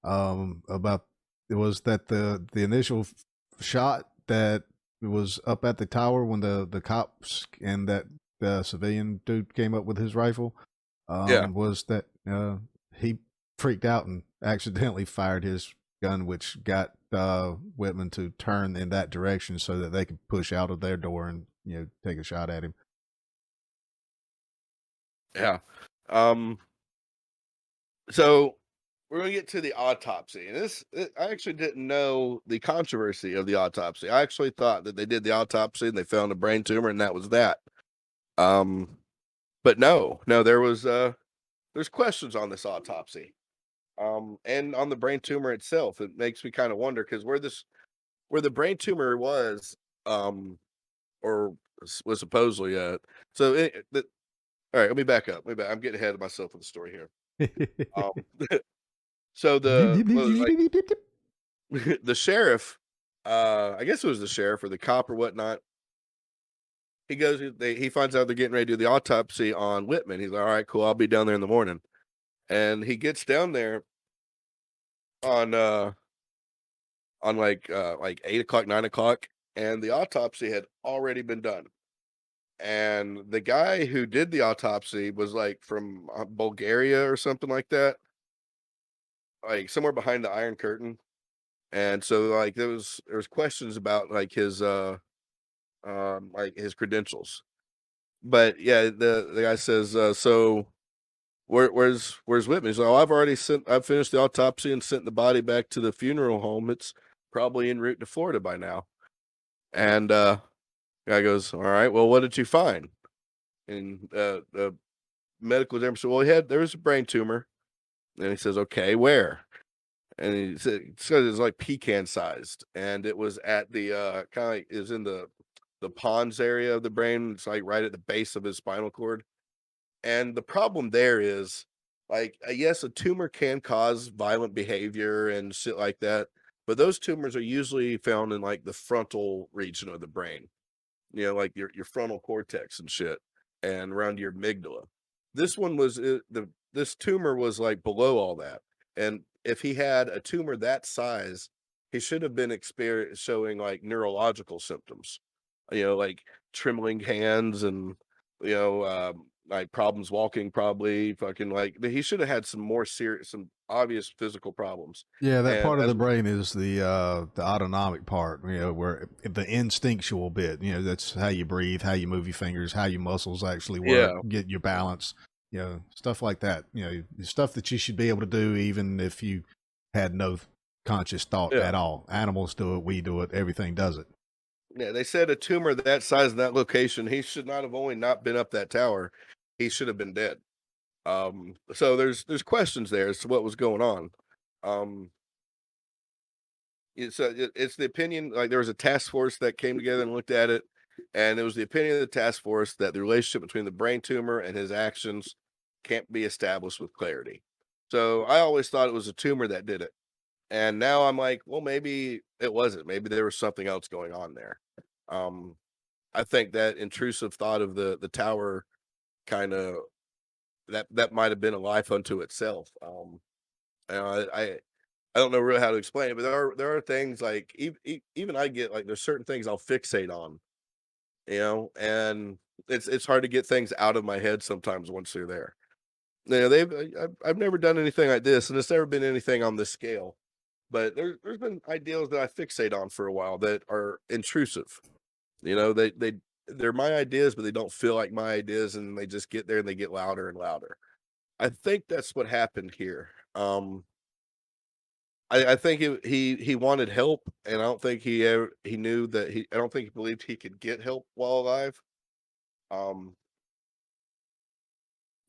about it was that the initial shot that was up at the tower when the cops and that the civilian dude came up with his rifle, Yeah. was that he freaked out and accidentally fired his gun, which got Whitman to turn in that direction so that they could push out of their door and take a shot at him. Yeah. So we're going to get to the autopsy. And I actually didn't know the controversy of the autopsy. I actually thought that they did the autopsy and they found a brain tumor and that was that. But no, there's questions on this autopsy. And on the brain tumor itself. It makes me kind of wonder because where the brain tumor was, or was supposedly all right, let me back up. I'm getting ahead of myself with the story here. So the sheriff, I guess it was the sheriff or the cop or whatnot. He finds out they're getting ready to do the autopsy on Whitman. He's like, all right, cool. I'll be down there in the morning. And he gets down there on like 8:00, 9:00, and the autopsy had already been done. And the guy who did the autopsy was like from Bulgaria or something like that, like somewhere behind the Iron Curtain. And so like there was questions about like his credentials. But yeah, the guy says, so where's Whitman? He's like, oh, I've finished the autopsy and sent the body back to the funeral home. It's probably en route to Florida by now. And the guy goes, all right, well, what did you find? And the medical examiner said, well, there was a brain tumor. And he says, okay, where? And he said it's like pecan sized, and it was at the kind of like is in the pons area of the brain. It's like right at the base of his spinal cord. And the problem there is, like, yes, a tumor can cause violent behavior and shit like that, but those tumors are usually found in like the frontal region of the brain, like your frontal cortex and shit, and around your amygdala. This one was this tumor was like below all that, and if he had a tumor that size, he should have been showing like neurological symptoms, like trembling hands and like problems walking, probably fucking like he should have had some obvious physical problems. Yeah, that And part of the brain is the autonomic part, where the instinctual bit, that's how you breathe, how you move your fingers, how your muscles actually work, get your balance, stuff like that, stuff that you should be able to do even if you had no conscious thought at all. Animals do it, we do it, everything does it. Yeah, they said a tumor that size in that location, he should not have only not been up that tower, he should have been dead. So there's questions there as to what was going on. It's the opinion, like there was a task force that came together and looked at it, and it was the opinion of the task force that the relationship between the brain tumor and his actions can't be established with clarity. So I always thought it was a tumor that did it. And now I'm like, well, maybe it wasn't. Maybe there was something else going on there. I think that intrusive thought of the tower kind of that might have been a life unto itself. I don't know really how to explain it, but there are things like even I get like there's certain things I'll fixate on, and it's hard to get things out of my head sometimes once they're there. I've never done anything like this, and it's never been anything on this scale. But there's been ideals that I fixate on for a while that are intrusive. They're my ideas, but they don't feel like my ideas, and they just get there and they get louder and louder. I think that's what happened here. I think he wanted help, and I don't think he knew that I don't think he believed he could get help while alive.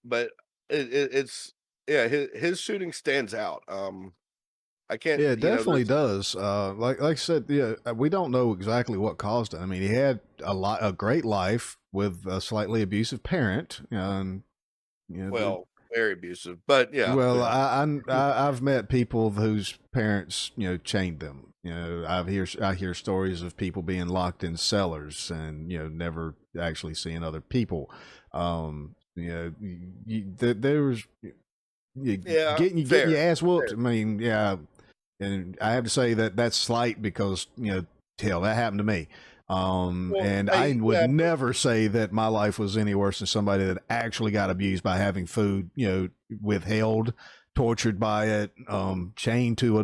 But it's his shooting stands out. I can't. Yeah, it definitely does. Like I said, we don't know exactly what caused it. I mean, he had a great life with a slightly abusive parent, and well, very abusive, but yeah. Well, I've met people whose parents, chained them. I hear stories of people being locked in cellars and never actually seeing other people. There's getting your ass whooped. Fair. I mean, yeah. And I have to say that that's slight because, hell, that happened to me. And I would never say that my life was any worse than somebody that actually got abused by having food, withheld, tortured by it, chained to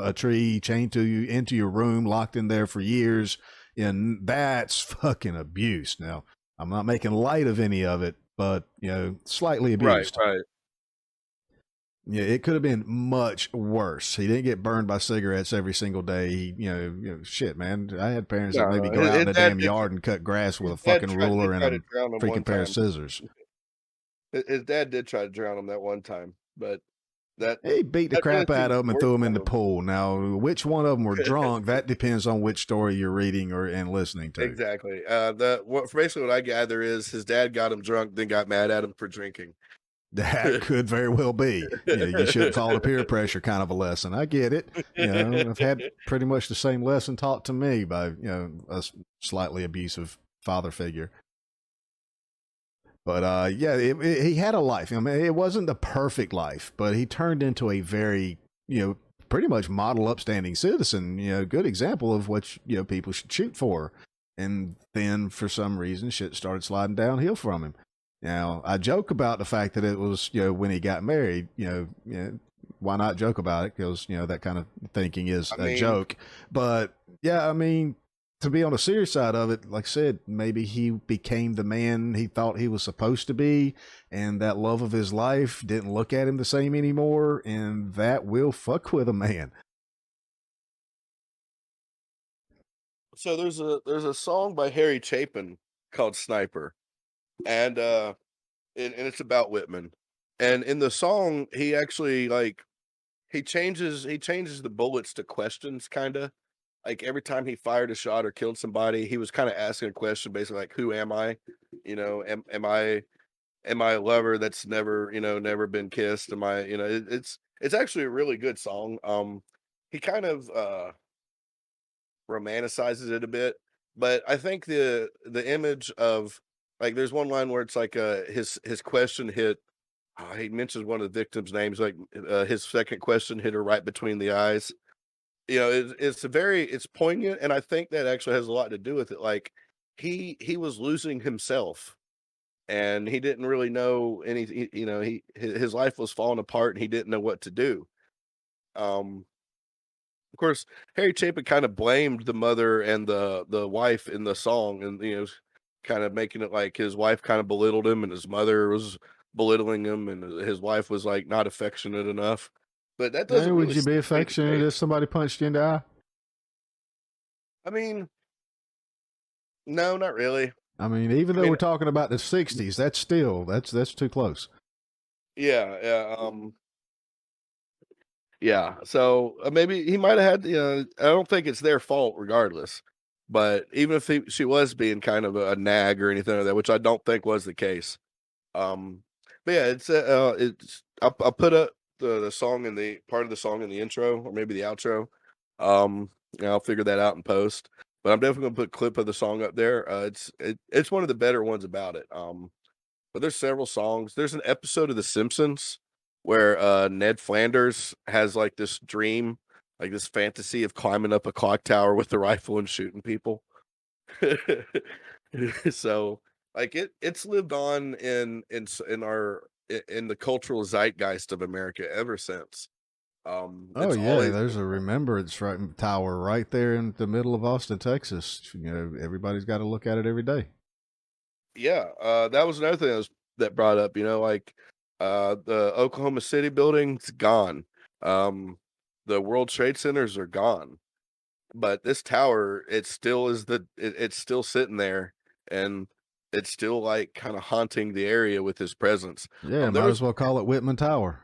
a tree, chained to you into your room, locked in there for years. And that's fucking abuse. Now, I'm not making light of any of it, but slightly abused. Right. Yeah, it could have been much worse. He didn't get burned by cigarettes every single day. Shit, man. I had parents that maybe go out in the damn yard and cut grass with a fucking ruler and a freaking pair of scissors. His dad did try to drown him that one time, but he beat the crap out of him and threw him in the pool. Now, which one of them were drunk? That depends on which story you're reading and listening to. Exactly. Basically what I gather is his dad got him drunk, then got mad at him for drinking. That could very well be. You shouldn't fall to peer pressure kind of a lesson. I get it. I've had pretty much the same lesson taught to me by a slightly abusive father figure. But he had a life. I mean, it wasn't the perfect life, but he turned into a very pretty much model upstanding citizen. Good example of what people should shoot for. And then for some reason, shit started sliding downhill from him. Now, I joke about the fact that it was, when he got married, why not joke about it? Because, that kind of thinking is a joke. But, yeah, I mean, to be on the serious side of it, like I said, maybe he became the man he thought he was supposed to be, and that love of his life didn't look at him the same anymore, and that will fuck with a man. So there's a song by Harry Chapin called Sniper. And it's about Whitman. And in the song, he actually he changes the bullets to questions, kind of. Like every time he fired a shot or killed somebody, he was kind of asking a question, basically like, "Who am I? Am I a lover that's never been kissed? Am I? It's actually a really good song. He kind of romanticizes it a bit, but I think the image of there's one line where it's like his question hit. He mentions one of the victims' names, like his second question hit her right between the eyes. It's poignant, and I think that actually has a lot to do with it. Like he was losing himself, and he didn't really know anything. His life was falling apart, and he didn't know what to do. Of course, Harry Chapin kind of blamed the mother and the wife in the song, and kind of making it like his wife kind of belittled him, and his mother was belittling him, and his wife was like not affectionate enough. But that doesn't. Would you be affectionate if somebody punched you in the eye? I mean, no, not really. I mean, even though we're talking about the '60s, that's too close. Yeah. Yeah, so maybe he might have had. I don't think it's their fault, regardless. But even if she was being kind of a nag or anything like that, which I don't think was the case. But yeah, I'll put up the song in the part of the song in the intro, or maybe the outro. I'll figure that out in post. But I'm definitely gonna put a clip of the song up there. It's one of the better ones about it. But there's several songs. There's an episode of The Simpsons where Ned Flanders has like this dream, like this fantasy of climbing up a clock tower with a rifle and shooting people. So it's lived on in the cultural zeitgeist of America ever since. There's a remembrance tower right there in the middle of Austin, Texas. Everybody's got to look at it every day. Yeah, that was another thing that brought up. The Oklahoma City building's gone. The World Trade Centers are gone, but this tower, it's still sitting there, and it's still like kind of haunting the area with his presence. Yeah, might as well call it Whitman Tower.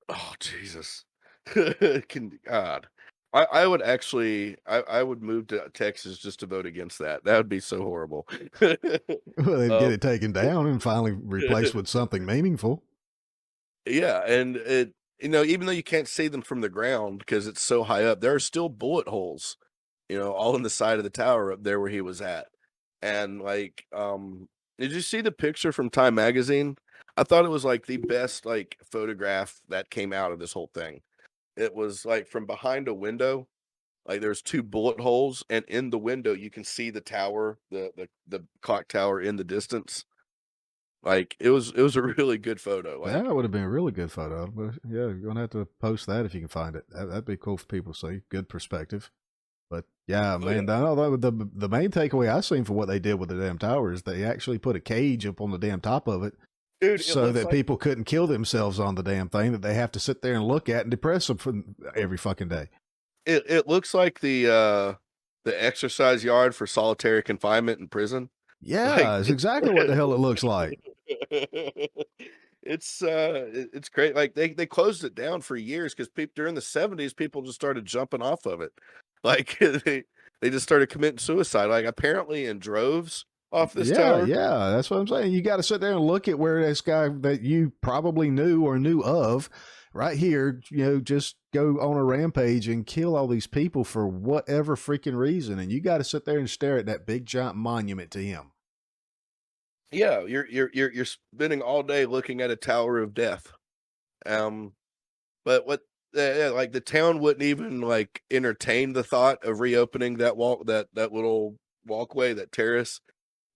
Oh Jesus! God, I would actually, I would move to Texas just to vote against that. That would be so horrible. Well, they'd get it taken down and finally replaced with something meaningful. Yeah, and even though you can't see them from the ground because it's so high up, there are still bullet holes, all in the side of the tower up there where he was at. And did you see the picture from Time Magazine? I thought it was like the best photograph that came out of this whole thing. It was like from behind a window, Like there's 2 bullet holes, and in the window you can see the tower, the clock tower in the distance. Like it was a really good photo. Like That would have been a really good photo. But yeah, you're gonna have to post that if you can find it. That'd be cool for people to see. Good perspective. But yeah, oh man, yeah, the main takeaway I seen for what they did with the damn tower is they actually put a cage up on the damn top of it dude, it so looks that like people couldn't kill themselves on the damn thing that they have to sit there and look at and depress them for every fucking day. it looks like the exercise yard for solitary confinement in prison. Like Yeah, it's exactly what the hell it looks like. it's great. Like they closed it down for years because people during the 70s, people just started jumping off of it. Like they just started committing suicide, like apparently in droves off this Yeah, tower. yeah, that's what I'm saying. You got to sit there and look at where this guy that you probably knew or knew of, right here, just go on a rampage and kill all these people for whatever freaking reason, and you got to sit there and stare at that big giant monument to him. Yeah, you're spending all day looking at a tower of death. Um, but what yeah, like the town wouldn't even like entertain the thought of reopening that little walkway, that terrace,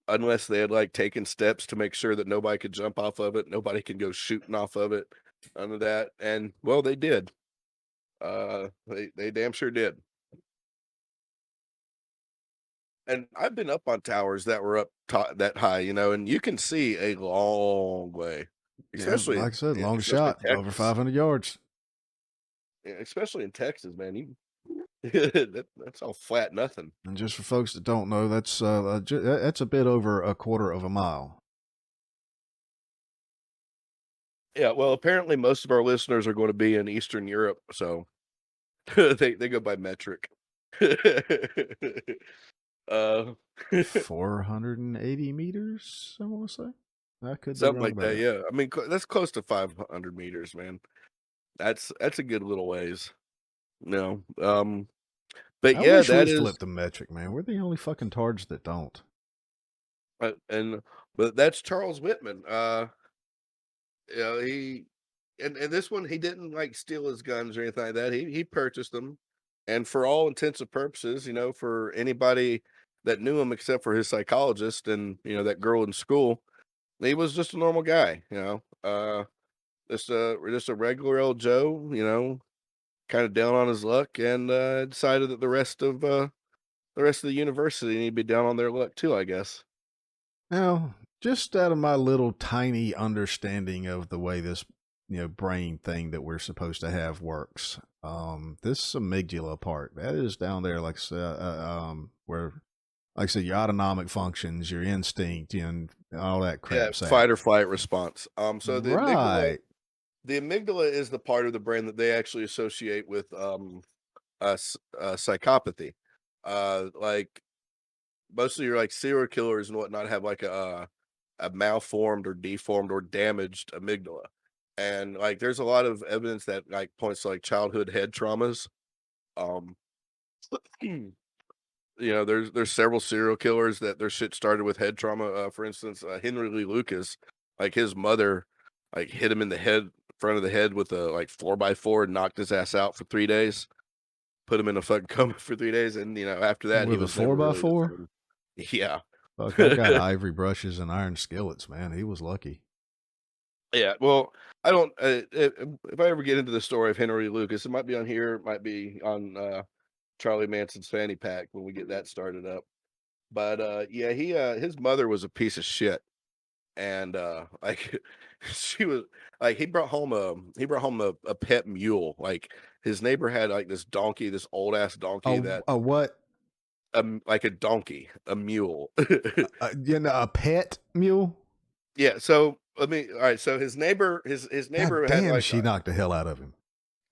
unless they had like taken steps to make sure that nobody could jump off of it, nobody can go shooting off of it, none of that. And well, they did. They damn sure did. And I've been up on towers that were that high, and you can see a long way, Yeah, especially like I said, long especially shot, in over Texas. 500 yards. Yeah, especially in Texas, man. That's all flat nothing. And just for folks that don't know, that's a bit over a quarter of a mile. Yeah, well, apparently most of our listeners are going to be in Eastern Europe, so they go by metric. uh 480 meters, I want to say. I could be Something wrong like about that, that. yeah. I mean, that's close to 500 meters, man. That's a good little ways. No. But I yeah, wish that we'd is flip the metric, man. We're the only fucking tards that don't. and but that's Charles Whitman. He and this one he didn't like steal his guns or anything like that. He purchased them, and for all intents and purposes, for anybody that knew him except for his psychologist and that girl in school, he was just a normal guy. Just a regular old Joe. Kind of down on his luck, and decided that the rest of the university need to be down on their luck too, I guess. Now, just out of my little tiny understanding of the way this, brain thing that we're supposed to have works, this amygdala part that is down there, like, where, like I said, your autonomic functions, your instinct, and all that Yeah, crap. fight or flight response. So Right. the amygdala is the part of the brain that they actually associate with psychopathy. Like most of your like serial killers and whatnot have like a malformed or deformed or damaged amygdala. And like there's a lot of evidence that like points to like childhood head traumas. Um there's several serial killers that their shit started with head trauma. For instance, Henry Lee Lucas, like his mother, like hit him in the head, front of the head with a like 4x4 and knocked his ass out for 3 days. Put him in a fucking coma for 3 days, and after that he With a was four never by really the four. same. Yeah. Fuck, I got ivory brushes and iron skillets, man. He was lucky. Yeah, well, I don't. If I ever get into the story of Henry Lucas, it might be on here, it might be on Charlie Manson's fanny pack when we get that started up. But yeah, his mother was a piece of shit, and like she was like he brought home a pet mule. Like his neighbor had like this donkey, this old ass donkey that A what? like a donkey, a mule. A pet mule? Yeah, so let me. All right, so his God neighbor had damn, like she knocked the hell out of him.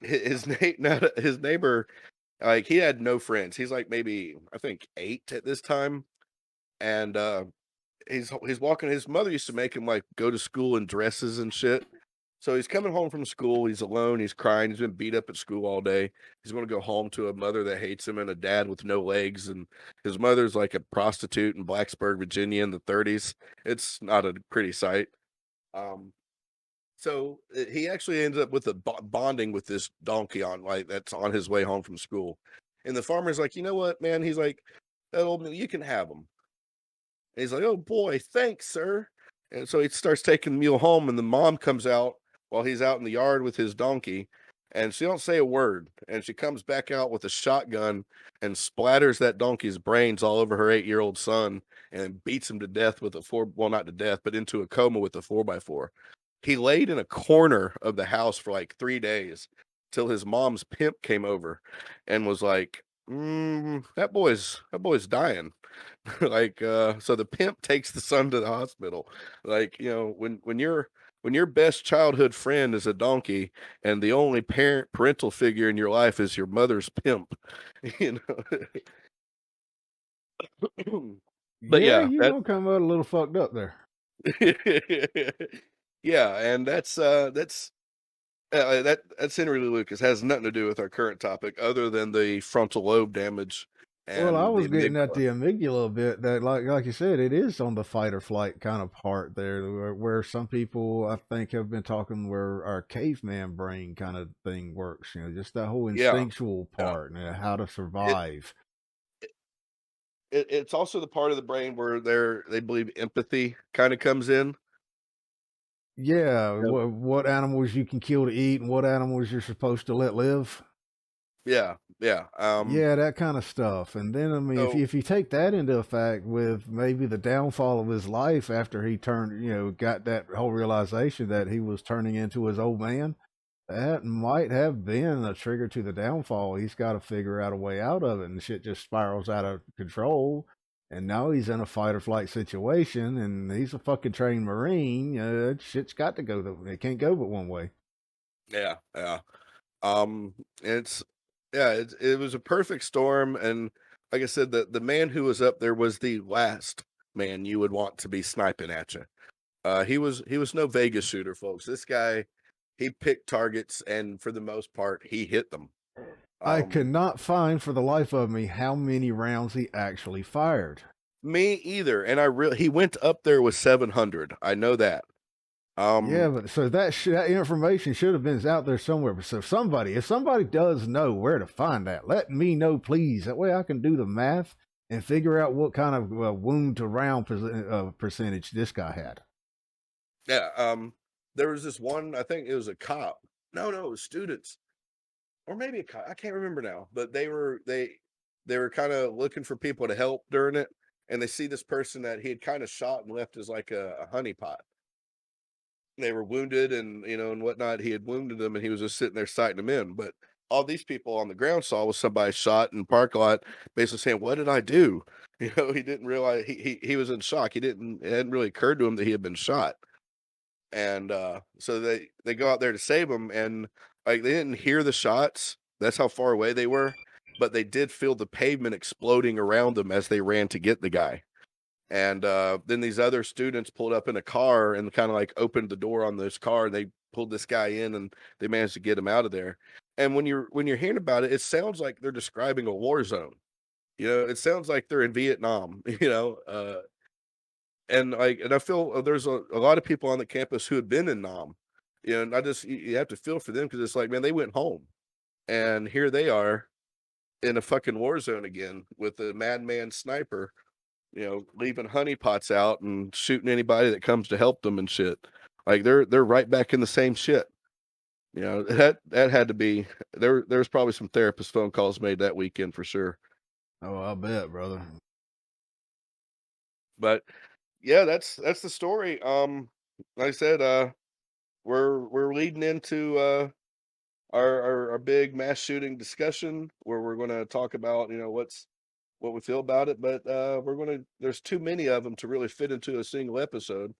his neighbor, like he had no friends. He's like maybe I think 8 at this time, and he's walking. His mother used to make him like go to school in dresses and shit. So he's coming home from school. He's alone. He's crying. He's been beat up at school all day. He's going to go home to a mother that hates him and a dad with no legs. And his mother's like a prostitute in Blacksburg, Virginia in the 30s. It's not a pretty sight. Um, so he actually ends up with bonding with this donkey on like that's on his way home from school. And the farmer's like, you know what, man? He's like, that old man, you can have him. And he's like, oh boy, thanks, sir. And so he starts taking the mule home, and the mom comes out while he's out in the yard with his donkey, and she don't say a word. And she comes back out with a shotgun and splatters that donkey's brains all over her 8-year-old son and beats him to death with a well, not to death, but into a coma with a 4x4. He laid in a corner of the house for like 3 days till his mom's pimp came over and was like, that boy's dying. Like, so the pimp takes the son to the hospital. Like, when your best childhood friend is a donkey and the only parental figure in your life is your mother's pimp, you know. But Yeah, yeah, you that gonna come out a little fucked up there. yeah, and that's that's Henry Lee Lucas. Has nothing to do with our current topic other than the frontal lobe damage Well, I and the was getting at amygdala. the amygdala a bit. That, like you said, it is on the fight or flight kind of part there, where some people I think have been talking where our caveman brain kind of thing works. Just that whole Yeah, instinctual yeah. part, how to It, survive. it's also the part of the brain where they believe empathy kind of comes in. Yeah, Yep. what animals you can kill to eat and what animals you're supposed to let live. Yeah, yeah. Yeah, that kind of stuff. And then, I mean, So if you take that into effect with maybe the downfall of his life after he turned, got that whole realization that he was turning into his old man, that might have been a trigger to the downfall. He's got to figure out a way out of it, and shit just spirals out of control. And now he's in a fight or flight situation, and he's a fucking trained Marine. Shit's got to go. It can't go but one way. yeah, yeah. Um, it's yeah, it was a perfect storm, and like I said, the man who was up there was the last man you would want to be sniping at you. He was no Vegas shooter, folks. This guy, he picked targets, and for the most part, he hit them. I could Um, not find for the life of me how many rounds he actually fired. Me either, and he went up there with 700. I know that. Yeah, Um, but so that information should have been out there somewhere. But so if somebody does know where to find that, let me know, please. That way I can do the math and figure out what kind of wound to round percentage this guy had. yeah. There was this one. I think it was a cop. No, it was students, or maybe a cop. I can't remember now. But they were kind of looking for people to help during it, and they see this person that he had kind of shot and left as like a honeypot. They were wounded and whatnot. He had wounded them, and he was just sitting there sighting them in. But all these people on the ground saw was somebody shot in the parking lot, basically saying, "What did I do?" He didn't realize he was in shock. It hadn't really occurred to him that he had been shot. And so they go out there to save him, and like they didn't hear the shots. That's how far away they were, but they did feel the pavement exploding around them as they ran to get the guy. And then these other students pulled up in a car and kind of like opened the door on this car, and they pulled this guy in, and they managed to get him out of there. And when you're hearing about it, it sounds like they're describing a war zone. It sounds like they're in Vietnam. And I feel there's a lot of people on the campus who had been in Nam. And you have to feel for them because it's like, man, they went home, and here they are in a fucking war zone again with a madman sniper, leaving honeypots out and shooting anybody that comes to help them and shit. Like they're right back in the same shit. That had to be there's probably some therapist phone calls made that weekend for sure. Oh, I bet, brother. But yeah, that's the story. Like I said, we're leading into our big mass shooting discussion where we're gonna talk about, what we feel about it, but there's too many of them to really fit into a single episode.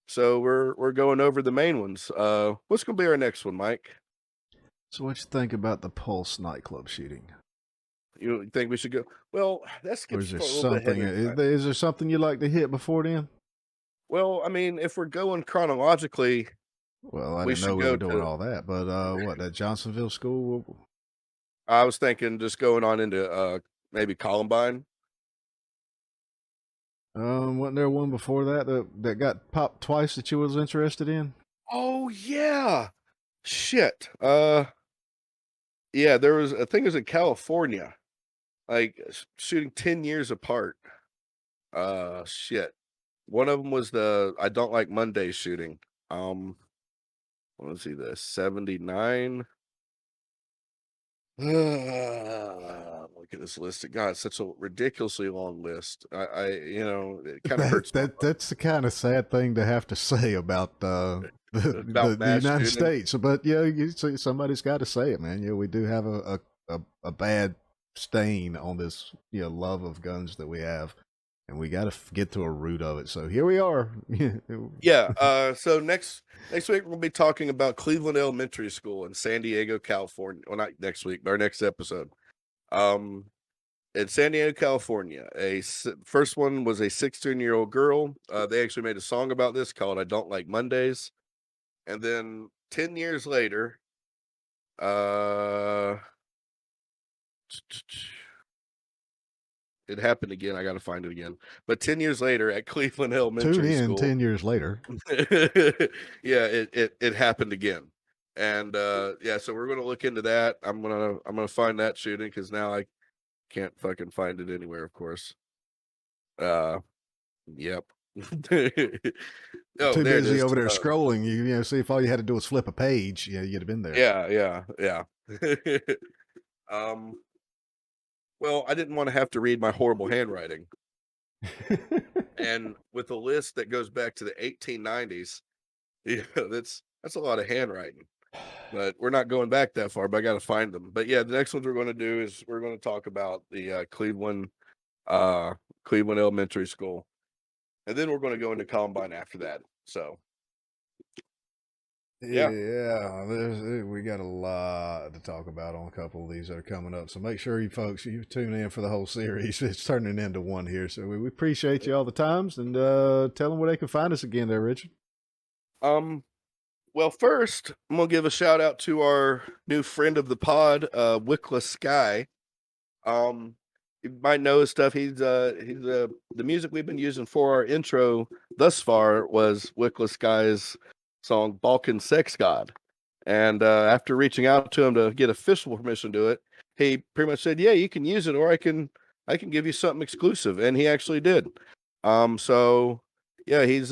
So we're going over the main ones. What's gonna be our next one, Mike? So, what you think about the Pulse nightclub shooting? You think we should go? Well, that Or skips is there a little bit ahead something? of time. Is there something you'd like to hit before then? Well, I mean, if we're going chronologically, Well, I we didn't know should we were go doing to. all that, but what, that Johnsonville school? I was thinking just going on into maybe Columbine. Wasn't there one before that got popped twice that you was interested in? Oh yeah, shit. Yeah, there was. I think it was in California. like shooting 10 years apart. Shit. One of them was the I Don't Like Mondays shooting. Let's see, the 79. Look at this list. God, it's such a ridiculously long list. It kind of hurts That's the kind of sad thing to have to say about about the mass United shooting. States. But yeah, somebody's got to say it, man. Yeah, we do have a bad stain on this love of guns that we have, and we got to get to a root of it. So here we are. Yeah. So next week we'll be talking about Cleveland Elementary School in San Diego, California. Well, not next week, but our next episode. In San Diego, California, first one was a 16-year-old girl. They actually made a song about this called "I Don't Like Mondays," and then 10 years later, it happened again. I got to find it again. But 10 years later at Cleveland Tune Elementary in School, 10 years later. yeah, it happened again. And yeah, so we're gonna look into that. I'm gonna find that shooting because now I can't fucking find it anywhere, of course. Yep. Oh, Too there it busy is. over there scrolling. See if all you had to do was flip a page, you'd have been there. Yeah. Well, I didn't want to have to read my horrible handwriting. And with a list that goes back to the 1890s, yeah, that's a lot of handwriting. But we're not going back that far, but I got to find them. But yeah, the next ones we're going to do is we're going to talk about the Cleveland Elementary School. And then we're going to go into Columbine after that. So yeah. We got a lot to talk about on a couple of these that are coming up. So make sure you folks, you tune in for the whole series. It's turning into one here. So we appreciate you all the times, and tell them where they can find us again there, Richard. Well, first, I'm going to give a shout out to our new friend of the pod, Wickless Sky. You might know his stuff. He's the music we've been using for our intro thus far was Wickless Sky's song Balkan Sex God. And after reaching out to him to get official permission to it, he pretty much said, yeah, you can use it, or I can give you something exclusive. And he actually did. So yeah, he's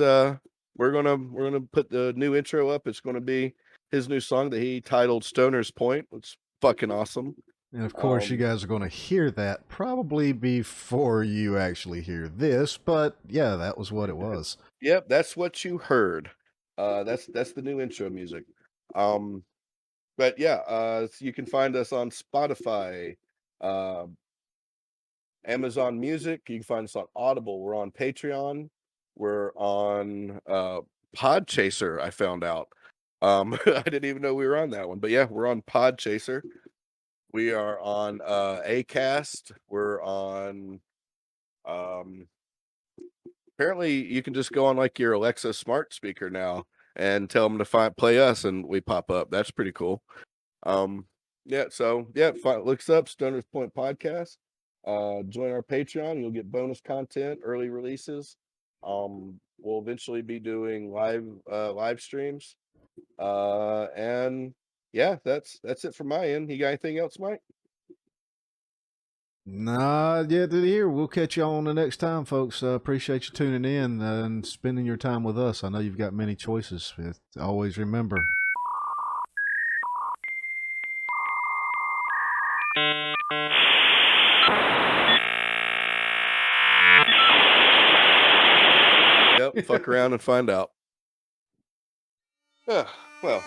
we're gonna put the new intro up. It's gonna be his new song that he titled Stoner's Point. It's fucking awesome. And of course, you guys are going to hear that probably before you actually hear this, but yeah, that was what it was. Yep, that's what you heard. That's the new intro music. But yeah, you can find us on Spotify, Amazon Music. You can find us on Audible. We're on Patreon. We're on Podchaser. I found out. I didn't even know we were on that one, but yeah, we're on Podchaser. We are on Acast. We're on apparently you can just go on like your Alexa smart speaker now and tell them to play us, and we pop up. That's pretty cool. Yeah, so yeah, looks up Stoner's Point Podcast. Join our Patreon. You'll get bonus content, early releases. We'll eventually be doing live streams. And yeah, that's it from my end. You got anything else, Mike? Nah, yet to hear. We'll catch you on the next time, folks. Appreciate you tuning in and spending your time with us. I know you've got many choices. Always remember. Yep, fuck around and find out. Well.